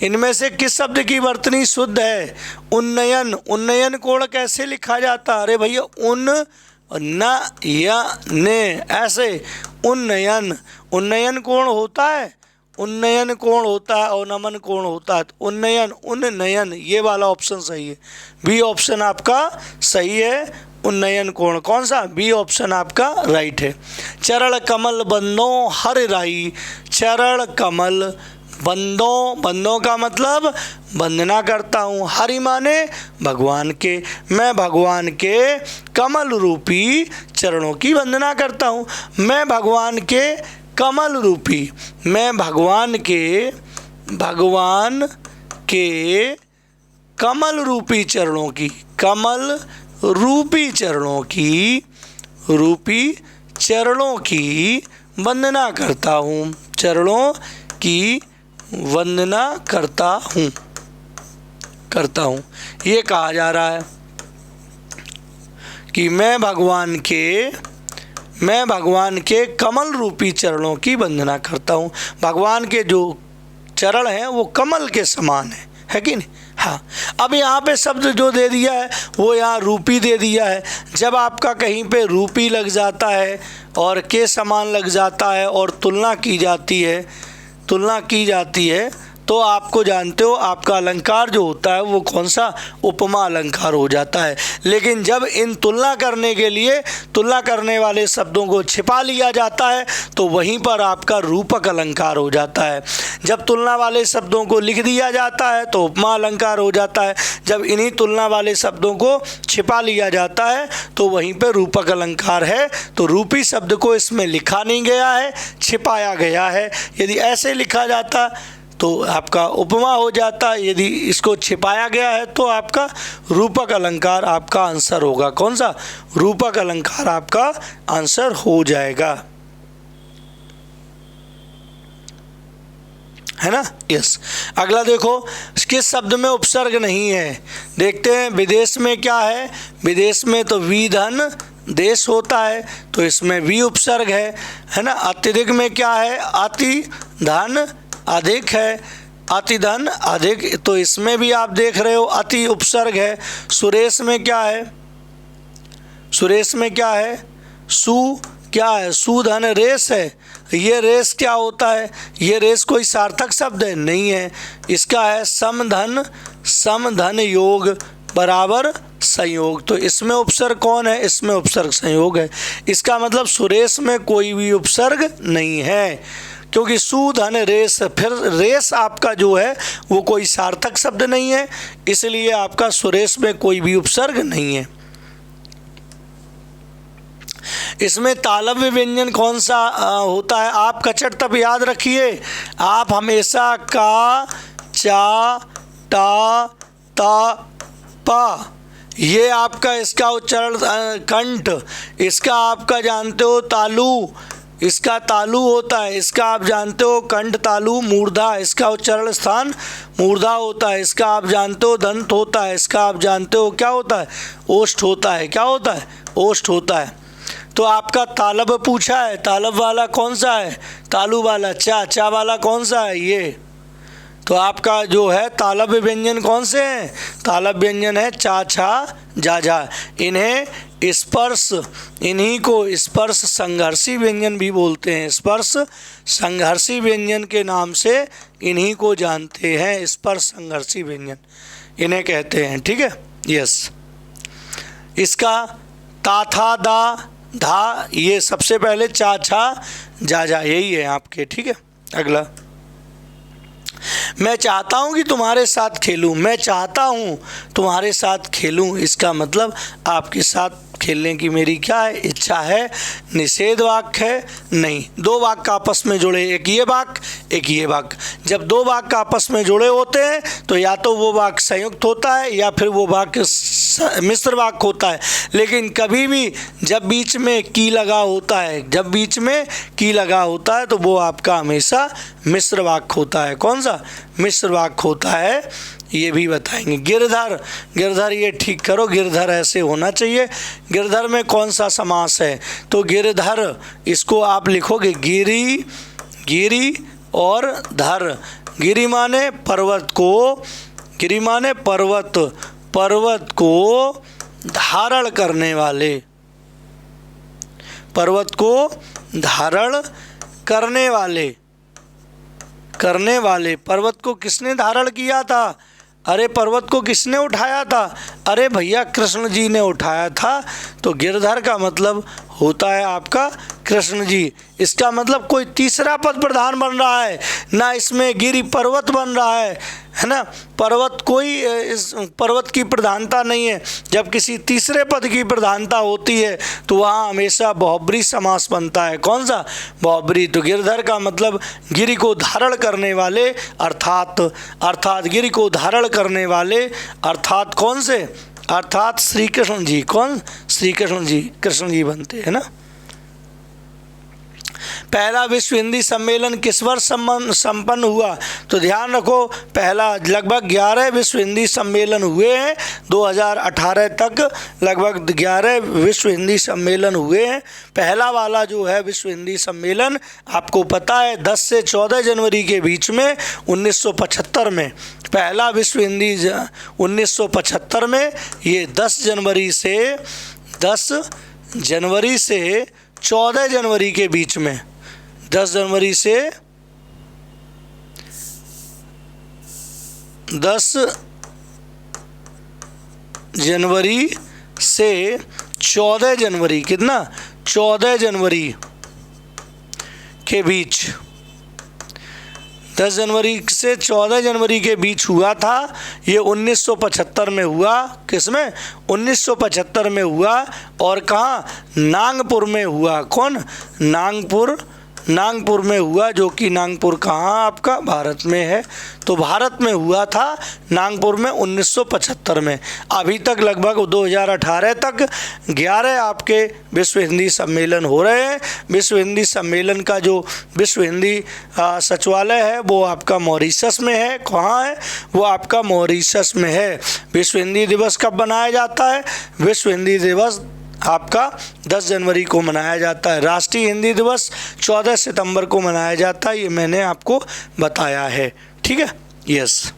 इनमें से किस शब्द की वर्तनी शुद्ध है? उन्नयन। उन्नयन कोण कैसे लिखा जाता है? अरे भैया, उन और न या ने ऐसे उन्नयन, उन्नयन कोण होता है, उन्नयन कोण होता है और नमन कोण होता है, तो उन्नयन उन्नयन ये वाला ऑप्शन सही है, बी ऑप्शन आपका सही है। उन्नयन कोण कौन सा, बी ऑप्शन आपका राइट है। चरण कमल बंदों हर राई, चरण कमल बंदों, बंदों का मतलब वंदना करता हूँ, हरि माने भगवान के, मैं भगवान के कमल रूपी चरणों की वंदना करता हूँ। मैं भगवान के कमल रूपी, मैं भगवान के कमल रूपी चरणों की, कमल रूपी चरणों की वंदना करता हूँ, चरणों की वंदना करता हूँ। ये कहा जा रहा है कि मैं भगवान के कमल रूपी चरणों की वंदना करता हूँ। भगवान के जो चरण हैं वो कमल के समान है कि नहीं। हाँ, अब यहाँ पे शब्द जो दे दिया है वो यहाँ रूपी दे दिया है। जब आपका कहीं पे रूपी लग जाता है और के समान लग जाता है और तुलना की जाती है तो आपको जानते हो आपका अलंकार जो होता है वो कौन सा, उपमा अलंकार हो जाता है। लेकिन जब इन तुलना करने के लिए तुलना करने वाले शब्दों को छिपा लिया जाता है तो वहीं पर आपका रूपक अलंकार हो जाता है। जब तुलना वाले शब्दों को लिख दिया जाता है तो उपमा अलंकार हो जाता है। जब इन्हीं तुलना वाले शब्दों को छिपा लिया जाता है तो वहीं पर रूपक अलंकार है। तो रूपी शब्द को इसमें लिखा नहीं गया है, छिपाया गया है। यदि ऐसे लिखा जाता तो आपका उपमा हो जाता, यदि इसको छिपाया गया है तो आपका रूपक अलंकार आपका आंसर होगा। कौन सा, रूपक अलंकार आपका आंसर हो जाएगा, है ना। यस, अगला देखो किस शब्द में उपसर्ग नहीं है। देखते हैं विदेश में क्या है, विदेश में तो विधन देश होता है तो इसमें वी उपसर्ग है ना। अत्यधिक में क्या है, अति धन अधिक है, अति धन अधिक, तो इसमें भी आप देख रहे हो अति उपसर्ग है। सुरेश में क्या है, सुरेश में क्या है, सु क्या है, सुधन रेस है। ये रेस क्या होता है, ये रेस कोई सार्थक शब्द है नहीं है, इसका है समधन योग बराबर संयोग। तो इसमें उपसर्ग कौन है, इसमें उपसर्ग संयोग है। इसका मतलब सुरेश में कोई भी उपसर्ग नहीं है क्योंकि सुधन रेस, फिर रेस आपका जो है वो कोई सार्थक शब्द नहीं है, इसलिए आपका सुरेश में कोई भी उपसर्ग नहीं है। इसमें तालव्य व्यंजन कौन सा होता है, आप कचट तब याद रखिए, आप हमेशा का, चा, टा, ता, पा, ये आपका इसका उच्चारण कंठ, इसका आपका जानते हो तालु, इसका तालु होता है, इसका आप जानते हो कंठ तालु। मूर्धा, इसका उच्चारण स्थान मूर्धा होता है, इसका आप जानते हो दंत होता है, इसका आप जानते हो क्या होता है, ओष्ठ होता है। क्या होता है, ओष्ठ होता है। तो आपका तालब पूछा है, तालब वाला कौन सा है, तालु वाला। चा वाला कौन सा है, ये। तो आपका जो है तालब व्यंजन कौन से हैं, तालब व्यंजन है चा, छा, जा, जा। इन्हें स्पर्श, इन्हीं को स्पर्श संघर्षी व्यंजन भी बोलते हैं। स्पर्श संघर्षी व्यंजन के नाम से इन्हीं को जानते हैं, स्पर्श संघर्षी व्यंजन इन्हें कहते हैं। ठीक है, यस। इसका ता, था, दा, धा, ये सबसे पहले चा, छा, जा, जा, यही है आपके। ठीक है, अगला, मैं चाहता हूँ कि तुम्हारे साथ खेलूँ, मैं चाहता हूँ तुम्हारे साथ खेलूँ, इसका मतलब आपके साथ खेलने की मेरी क्या है, इच्छा है। निषेध वाक्य है नहीं, दो वाक्य आपस में जुड़े, एक ये वाक्य एक ये वाक्य। जब दो वाक्य आपस में जुड़े होते हैं तो या तो वो वाक्य संयुक्त होता है या फिर वो वाक्य मिश्र वाक्य होता है। लेकिन कभी भी जब बीच में की लगा होता है, जब बीच में की लगा होता है तो वो आपका हमेशा मिश्र वाक्य होता है। कौन सा, मिश्र वाक्य होता है, ये भी बताएंगे। गिरधर, गिरधर ये ठीक करो, गिरधर ऐसे होना चाहिए। गिरधर में कौन सा समास है, तो गिरधर इसको आप लिखोगे गिरी, गिरी और धर। गिरी माने पर्वत को, गिरी माने पर्वत, पर्वत को धारण करने वाले, पर्वत को धारण करने वाले पर्वत को किसने धारण किया था? अरे पर्वत को किसने उठाया था? अरे भैया कृष्ण जी ने उठाया था। तो गिरधर का मतलब होता है आपका कृष्ण जी। इसका मतलब कोई तीसरा पद प्रधान बन रहा है ना, इसमें गिरि पर्वत बन रहा है ना। पर्वत कोई इस पर्वत की प्रधानता नहीं है। जब किसी तीसरे पद की प्रधानता होती है तो वहाँ हमेशा बहुब्री समास बनता है। कौन सा? बहुब्री। तो गिरधर का मतलब गिरि को धारण करने वाले, अर्थात गिरि को धारण करने वाले, अर्थात कौन से? अर्थात श्री कृष्ण जी। कौन? श्री कृष्ण जी, कृष्ण जी बनते हैं ना। पहला विश्व हिंदी सम्मेलन किस वर्ष संपन्न हुआ? तो ध्यान रखो, पहला लगभग 11 विश्व हिंदी सम्मेलन हुए हैं 2018 तक। लगभग 11 विश्व हिंदी सम्मेलन हुए हैं। पहला वाला जो है विश्व हिंदी सम्मेलन आपको पता है 10 से 14 जनवरी के बीच में 1975 में। पहला विश्व हिंदी 1975 में, ये 10 जनवरी से 14 जनवरी के बीच में, 10 जनवरी से 14 जनवरी, कितना? 14 जनवरी के बीच, 10 जनवरी से 14 जनवरी के बीच हुआ था। ये 1975 में हुआ। किसमें? 1975 में हुआ। और कहाँ? नागपुर में हुआ। कौन? नागपुर में हुआ, जो कि नागपुर कहाँ आपका? भारत में है। तो भारत में हुआ था नागपुर में 1975 में। अभी तक लगभग 2018 तक 11 आपके विश्व हिंदी सम्मेलन हो रहे हैं। विश्व हिंदी सम्मेलन का जो विश्व हिंदी सचिवालय है वो आपका मॉरिशस में है। कहाँ है? वो आपका मॉरिशस में है। विश्व हिंदी दिवस कब मनाया जाता है? विश्व हिंदी दिवस आपका 10 जनवरी को मनाया जाता है। राष्ट्रीय हिंदी दिवस 14 सितंबर को मनाया जाता है। ये मैंने आपको बताया है। ठीक है, यस।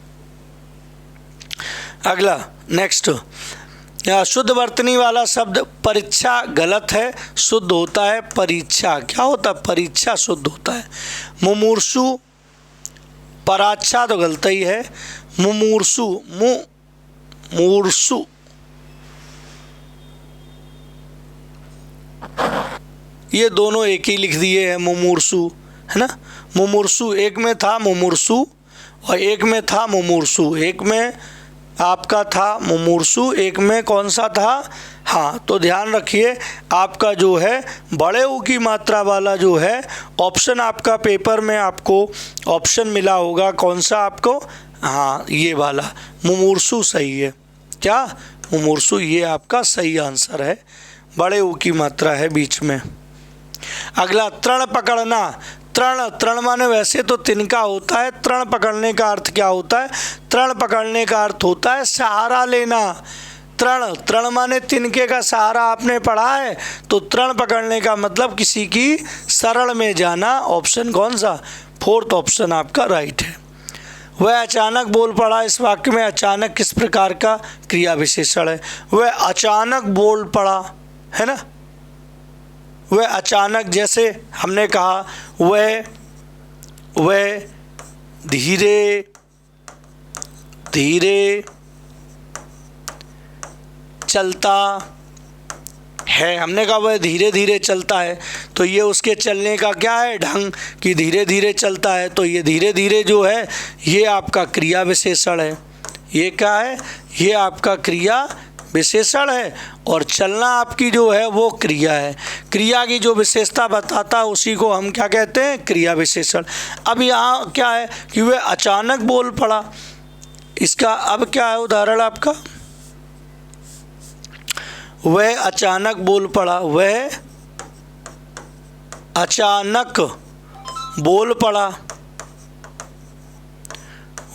अगला नेक्स्ट, शुद्ध वर्तनी वाला शब्द परीक्षा गलत है, शुद्ध होता है परीक्षा। क्या होता है? परीक्षा शुद्ध होता है। मुमूर्षु, पराच्छा तो गलत ही है। मुमूर्षु, मूर्षु, ये दोनों एक ही लिख दिए हैं। मुमूर्षु है ना। मुमूर्षु एक में था मुमूर्षु और एक में था मुमूर्षु। एक में आपका था मुमूर्षु, एक में कौन सा था? हाँ, तो ध्यान रखिए आपका जो है बड़े ऊ की मात्रा वाला जो है ऑप्शन आपका पेपर में आपको ऑप्शन मिला होगा। कौन सा आपको? हाँ, ये वाला मुमूर्षु सही है। क्या? मुमूर्षु, ये आपका सही आंसर है। बड़े ऊ की मात्रा है बीच में। अगला, तृण पकड़ना। तृण माने वैसे तो तिनका होता है। तृण पकड़ने का अर्थ क्या होता है? तृण पकड़ने का अर्थ होता है सहारा लेना। तृण माने तिनके का सहारा आपने पढ़ा है। तो तृण पकड़ने का मतलब किसी की शरण में जाना। ऑप्शन कौन सा? 4th ऑप्शन आपका राइट है। वह अचानक बोल पड़ा। इस वाक्य में अचानक किस प्रकार का क्रिया विशेषण है? वह अचानक बोल पड़ा, है ना। वह अचानक, जैसे हमने कहा वह धीरे धीरे चलता है। हमने कहा वह धीरे धीरे चलता है, तो ये उसके चलने का क्या है? ढंग, कि धीरे धीरे चलता है। तो ये धीरे धीरे जो है ये आपका क्रिया विशेषण है। ये क्या है? ये आपका क्रिया विशेषण है। और चलना आपकी जो है वो क्रिया है। क्रिया की जो विशेषता बताता है उसी को हम क्या कहते हैं? क्रिया विशेषण। अब यहाँ क्या है कि वह अचानक बोल पड़ा। इसका अब क्या है उदाहरण आपका? वह अचानक बोल पड़ा। वह अचानक बोल पड़ा।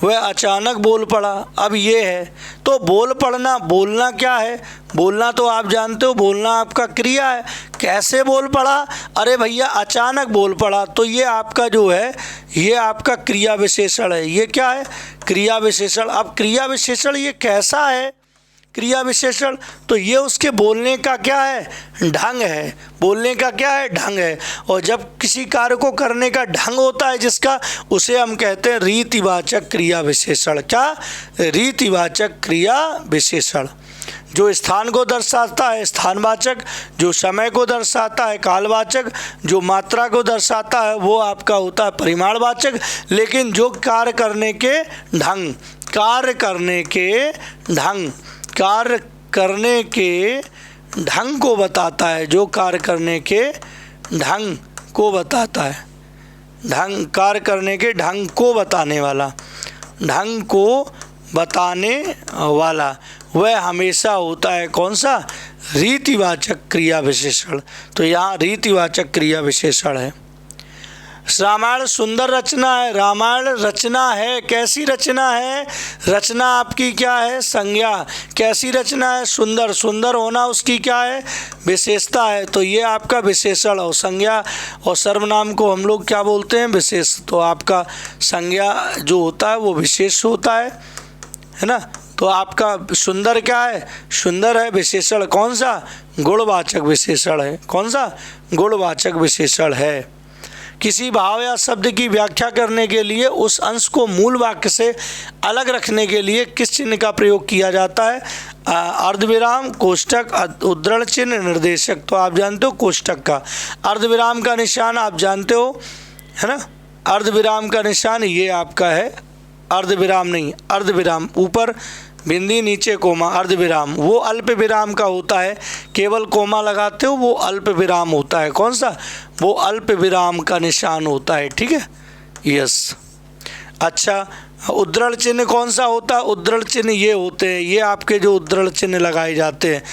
वह अचानक बोल पड़ा। अब ये है तो बोल पड़ना, बोलना क्या है? बोलना तो आप जानते हो, बोलना आपका क्रिया है। कैसे बोल पड़ा? अरे भैया अचानक बोल पड़ा। तो ये आपका जो है ये आपका क्रिया विशेषण है। ये क्या है? क्रिया विशेषण। अब क्रिया विशेषण ये कैसा है? क्रिया विशेषण। तो ये उसके बोलने का क्या है, ढंग है, बोलने का क्या है, ढंग है। और जब किसी कार्य को करने का ढंग होता है जिसका, उसे हम कहते हैं रीतिवाचक क्रिया विशेषण। क्या, रीतिवाचक क्रिया विशेषण। जो स्थान को दर्शाता है स्थानवाचक, जो समय को दर्शाता है कालवाचक, जो मात्रा को दर्शाता है वो आपका होता है परिमाणवाचक। लेकिन जो कार्य करने के ढंग, कार्य करने के ढंग, कार्य करने के ढंग को बताता है, जो कार्य करने के ढंग को बताता है, ढंग, कार्य करने के ढंग को बताने वाला, ढंग को बताने वाला, वह हमेशा होता है कौन सा, रीतिवाचक क्रिया विशेषण। तो यहाँ रीतिवाचक क्रिया विशेषण है। रामायण सुंदर रचना है, रामायण रचना है, कैसी रचना है, रचना आपकी क्या है, संज्ञा। कैसी रचना है, सुंदर, सुंदर होना उसकी क्या है, विशेषता है। तो ये आपका विशेषण। और संज्ञा और सर्वनाम को हम लोग क्या बोलते हैं, विशेष। तो आपका संज्ञा जो होता है वो विशेष होता है ना। तो आपका सुंदर क्या है, सुंदर है विशेषण, कौन सा, गुणवाचक विशेषण है। कौन सा, गुणवाचक विशेषण है। किसी भाव या शब्द की व्याख्या करने के लिए उस अंश को मूल वाक्य से अलग रखने के लिए किस चिन्ह का प्रयोग किया जाता है, अर्धविराम, कोष्टक, उद्धरण चिन्ह, निर्देशक। तो आप जानते हो कोष्टक का, अर्धविराम का निशान आप जानते हो है ना, अर्धविराम का निशान ये आपका है, अर्धविराम नहीं, अर्धविराम, ऊपर बिंदी नीचे कोमा, अर्धविराम। वो अल्प विराम का होता है, केवल कोमा लगाते हो वो अल्प विराम होता है। कौन सा, वो अल्प विराम का निशान होता है, ठीक है, यस। अच्छा, उद्धरण चिन्ह कौन सा होता है, उद्धरण चिन्ह ये होते हैं, ये आपके जो उद्धरण चिन्ह लगाए जाते हैं,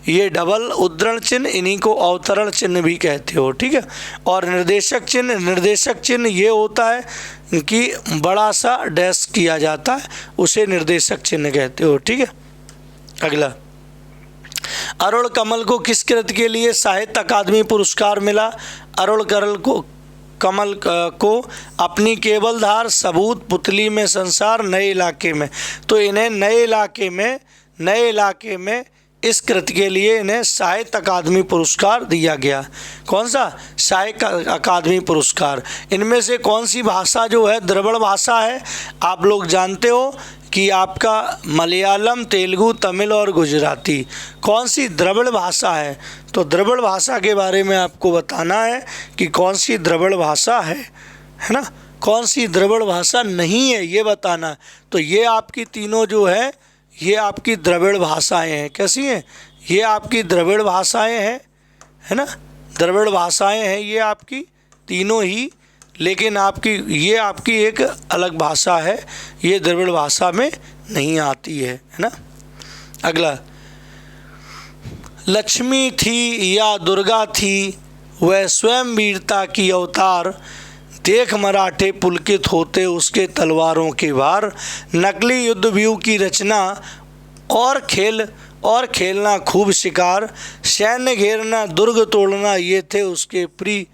ये डबल उद्धरण चिन्ह, इन्हीं को अवतरण चिन्ह भी कहते हो, ठीक है। और निर्देशक चिन्ह, निर्देशक चिन्ह ये होता है कि बड़ा सा डैश किया जाता है, उसे निर्देशक चिन्ह कहते हो, ठीक है। अगला, अरुण कमल को किस कृति के लिए साहित्य अकादमी पुरस्कार मिला, अरुण कमल को अपनी केवलधार, सबूत, पुतली में संसार, नए इलाके में। तो इन्हें नए इलाके में इस कृति के लिए इन्हें साहित्य अकादमी पुरस्कार दिया गया। कौन सा, साहित्य अकादमी पुरस्कार। इनमें से कौन सी भाषा जो है द्रविड़ भाषा है, आप लोग जानते हो कि आपका मलयालम, तेलुगु, तमिल और गुजराती। कौन सी द्रविड़ भाषा है, तो द्रविड़ भाषा के बारे में आपको बताना है कि कौन सी द्रविड़ भाषा है ना, कौन सी द्रविड़ भाषा नहीं है ये बताना। तो ये आपकी तीनों जो है ये आपकी द्रविड़ भाषाएं हैं। कैसी हैं, ये आपकी द्रविड़ भाषाएं हैं, है ना, द्रविड़ भाषाएं हैं ये आपकी तीनों ही। लेकिन ये आपकी एक अलग भाषा है, ये द्रविड़ भाषा में नहीं आती है ना। अगला, लक्ष्मी थी या दुर्गा थी वह स्वयं वीरता की अवतार, देख मराठे पुलकित होते उसके तलवारों के वार, नकली युद्ध व्यूह की रचना और खेलना खूब शिकार, सैन्य घेरना, दुर्ग तोड़ना, ये थे उसके प्रिय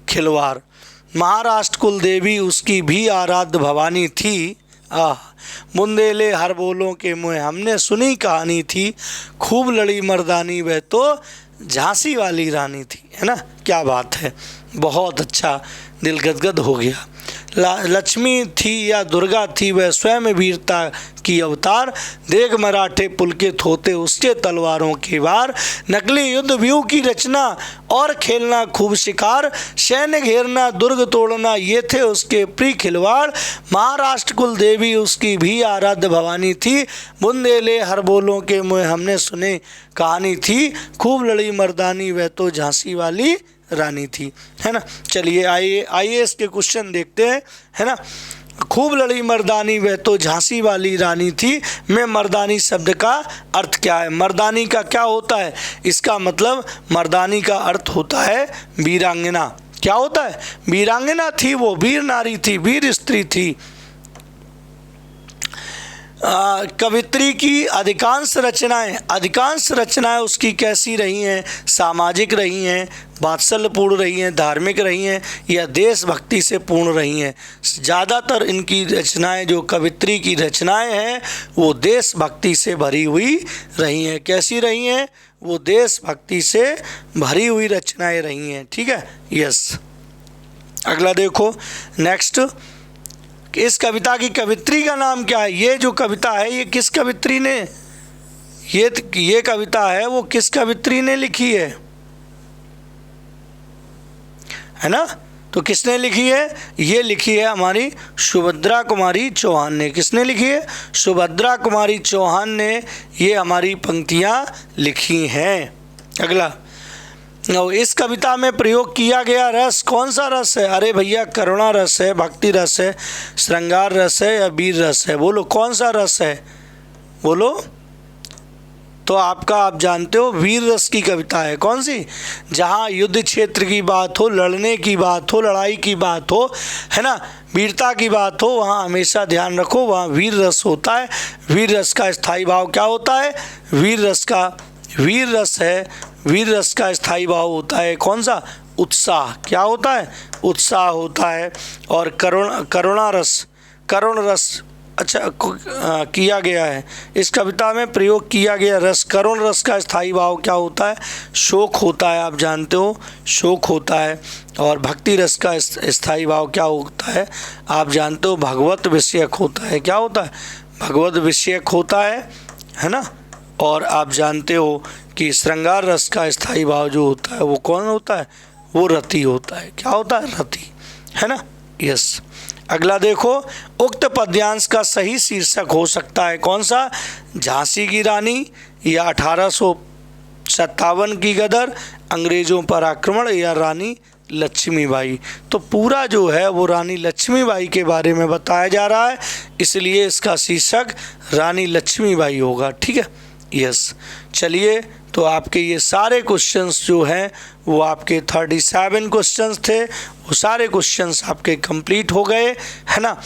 खिलवाड़। महाराष्ट्र कुल देवी उसकी भी आराध्य भवानी थी, बुंदेले हर बोलों के मुँह हमने सुनी कहानी थी, खूब लड़ी मर्दानी वह तो झांसी वाली रानी थी, है ना। क्या बात है, बहुत अच्छा, दिल गदगद हो गया। लक्ष्मी थी या दुर्गा थी वह स्वयं वीरता की अवतार, देख मराठे पुलकित होते उसके तलवारों के वार, नकली युद्ध व्यूह की रचना और खेलना खूब शिकार, सैन्य घेरना, दुर्ग तोड़ना, ये थे उसके प्रिय खिलवाड़। महाराष्ट्र कुल देवी उसकी भी आराध्य भवानी थी, बुंदेले हर बोलों के मुँह हमने सुने कहानी थी, खूब लड़ी मर्दानी वह तो झांसी वाली रानी थी, है ना। चलिए आइए इसके क्वेश्चन देखते हैं, है ना। खूब लड़ी मर्दानी वह तो झांसी वाली रानी थी में मर्दानी शब्द का अर्थ क्या है, मर्दानी का क्या होता है, इसका मतलब मर्दानी का अर्थ होता है वीरांगना। क्या होता है, वीरांगना थी, वो वीर नारी थी, वीर स्त्री थी। कवित्री की अधिकांश रचनाएं उसकी कैसी रही हैं? सामाजिक रही हैं, वात्सल्यपूर्ण रही हैं, धार्मिक रही हैं या देशभक्ति से पूर्ण रही हैं? ज़्यादातर इनकी रचनाएं, जो कवित्री की रचनाएं हैं, वो देशभक्ति से भरी हुई रही हैं। कैसी रही हैं? वो देशभक्ति से भरी हुई रचनाएं रही हैं। ठीक है, यस। अगला देखो, नेक्स्ट, इस कविता की कवित्री का नाम क्या है? ये जो कविता है ये किस कवित्री ने, ये कविता है वो किस कवित्री ने लिखी है ना? तो किसने लिखी है? ये लिखी है हमारी सुभद्रा कुमारी चौहान ने। किसने लिखी है? सुभद्रा कुमारी चौहान ने ये हमारी पंक्तियाँ लिखी हैं। अगला, इस कविता में प्रयोग किया गया रस कौन सा रस है? अरे भैया, करुणा रस है, भक्ति रस है, श्रृंगार रस है या वीर रस है? बोलो कौन सा रस है, बोलो। तो आप जानते हो वीर रस की कविता है। कौन सी? जहाँ युद्ध क्षेत्र की बात हो, लड़ने की बात हो, लड़ाई की बात हो, है ना, वीरता की बात हो, वहाँ हमेशा ध्यान रखो वहाँ वीर रस होता है। वीर रस का स्थायी भाव क्या होता है? वीर रस का स्थायी भाव होता है कौन सा? उत्साह। क्या होता है? उत्साह होता है। और करुण रस अच्छा किया गया है। इस कविता में प्रयोग किया गया रस, करुण रस का स्थायी भाव क्या होता है? शोक होता है। आप जानते हो शोक होता है। और भक्ति रस का स्थायी भाव क्या होता है? आप जानते हो भगवत विषयक होता है। क्या होता है? भगवत विषयक होता है ना। और आप जानते हो कि श्रृंगार रस का स्थायी भाव जो होता है वो कौन होता है? वो रति होता है। क्या होता है? रति, है ना, यस। अगला देखो, उक्त पद्यांश का सही शीर्षक हो सकता है कौन सा? झांसी की रानी या 1857 की गदर, अंग्रेजों पर आक्रमण या रानी लक्ष्मीबाई। तो पूरा जो है वो रानी लक्ष्मीबाई के बारे में बताया जा रहा है, इसलिए इसका शीर्षक रानी लक्ष्मीबाई होगा। ठीक है, यस। चलिए, तो आपके ये सारे क्वेश्चंस जो हैं वो आपके 37 क्वेश्चंस थे, वो सारे क्वेश्चंस आपके कंप्लीट हो गए, है ना,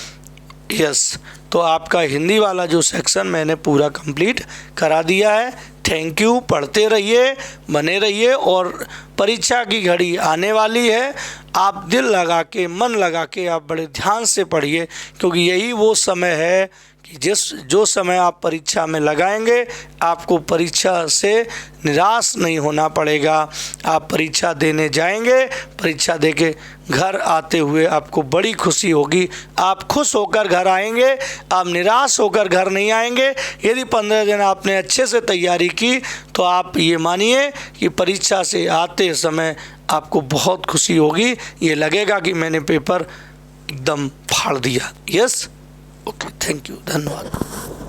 यस। तो आपका हिंदी वाला जो सेक्शन मैंने पूरा कंप्लीट करा दिया है। Thank you. पढ़ते रहिए, बने रहिए, और परीक्षा की घड़ी आने वाली है। आप दिल लगा के, मन लगा के आप बड़े ध्यान से पढ़िए, क्योंकि यही वो समय है कि जो समय आप परीक्षा में लगाएंगे आपको परीक्षा से निराश नहीं होना पड़ेगा। आप परीक्षा देने जाएंगे, परीक्षा देके घर आते हुए आपको बड़ी खुशी होगी। आप खुश होकर घर आएंगे, आप निराश होकर घर नहीं आएंगे। यदि 15 दिन आपने अच्छे से तैयारी की तो आप ये मानिए कि परीक्षा से आते समय आपको बहुत खुशी होगी। ये लगेगा कि मैंने पेपर एकदम फाड़ दिया। यस, ओके, थैंक यू, धन्यवाद।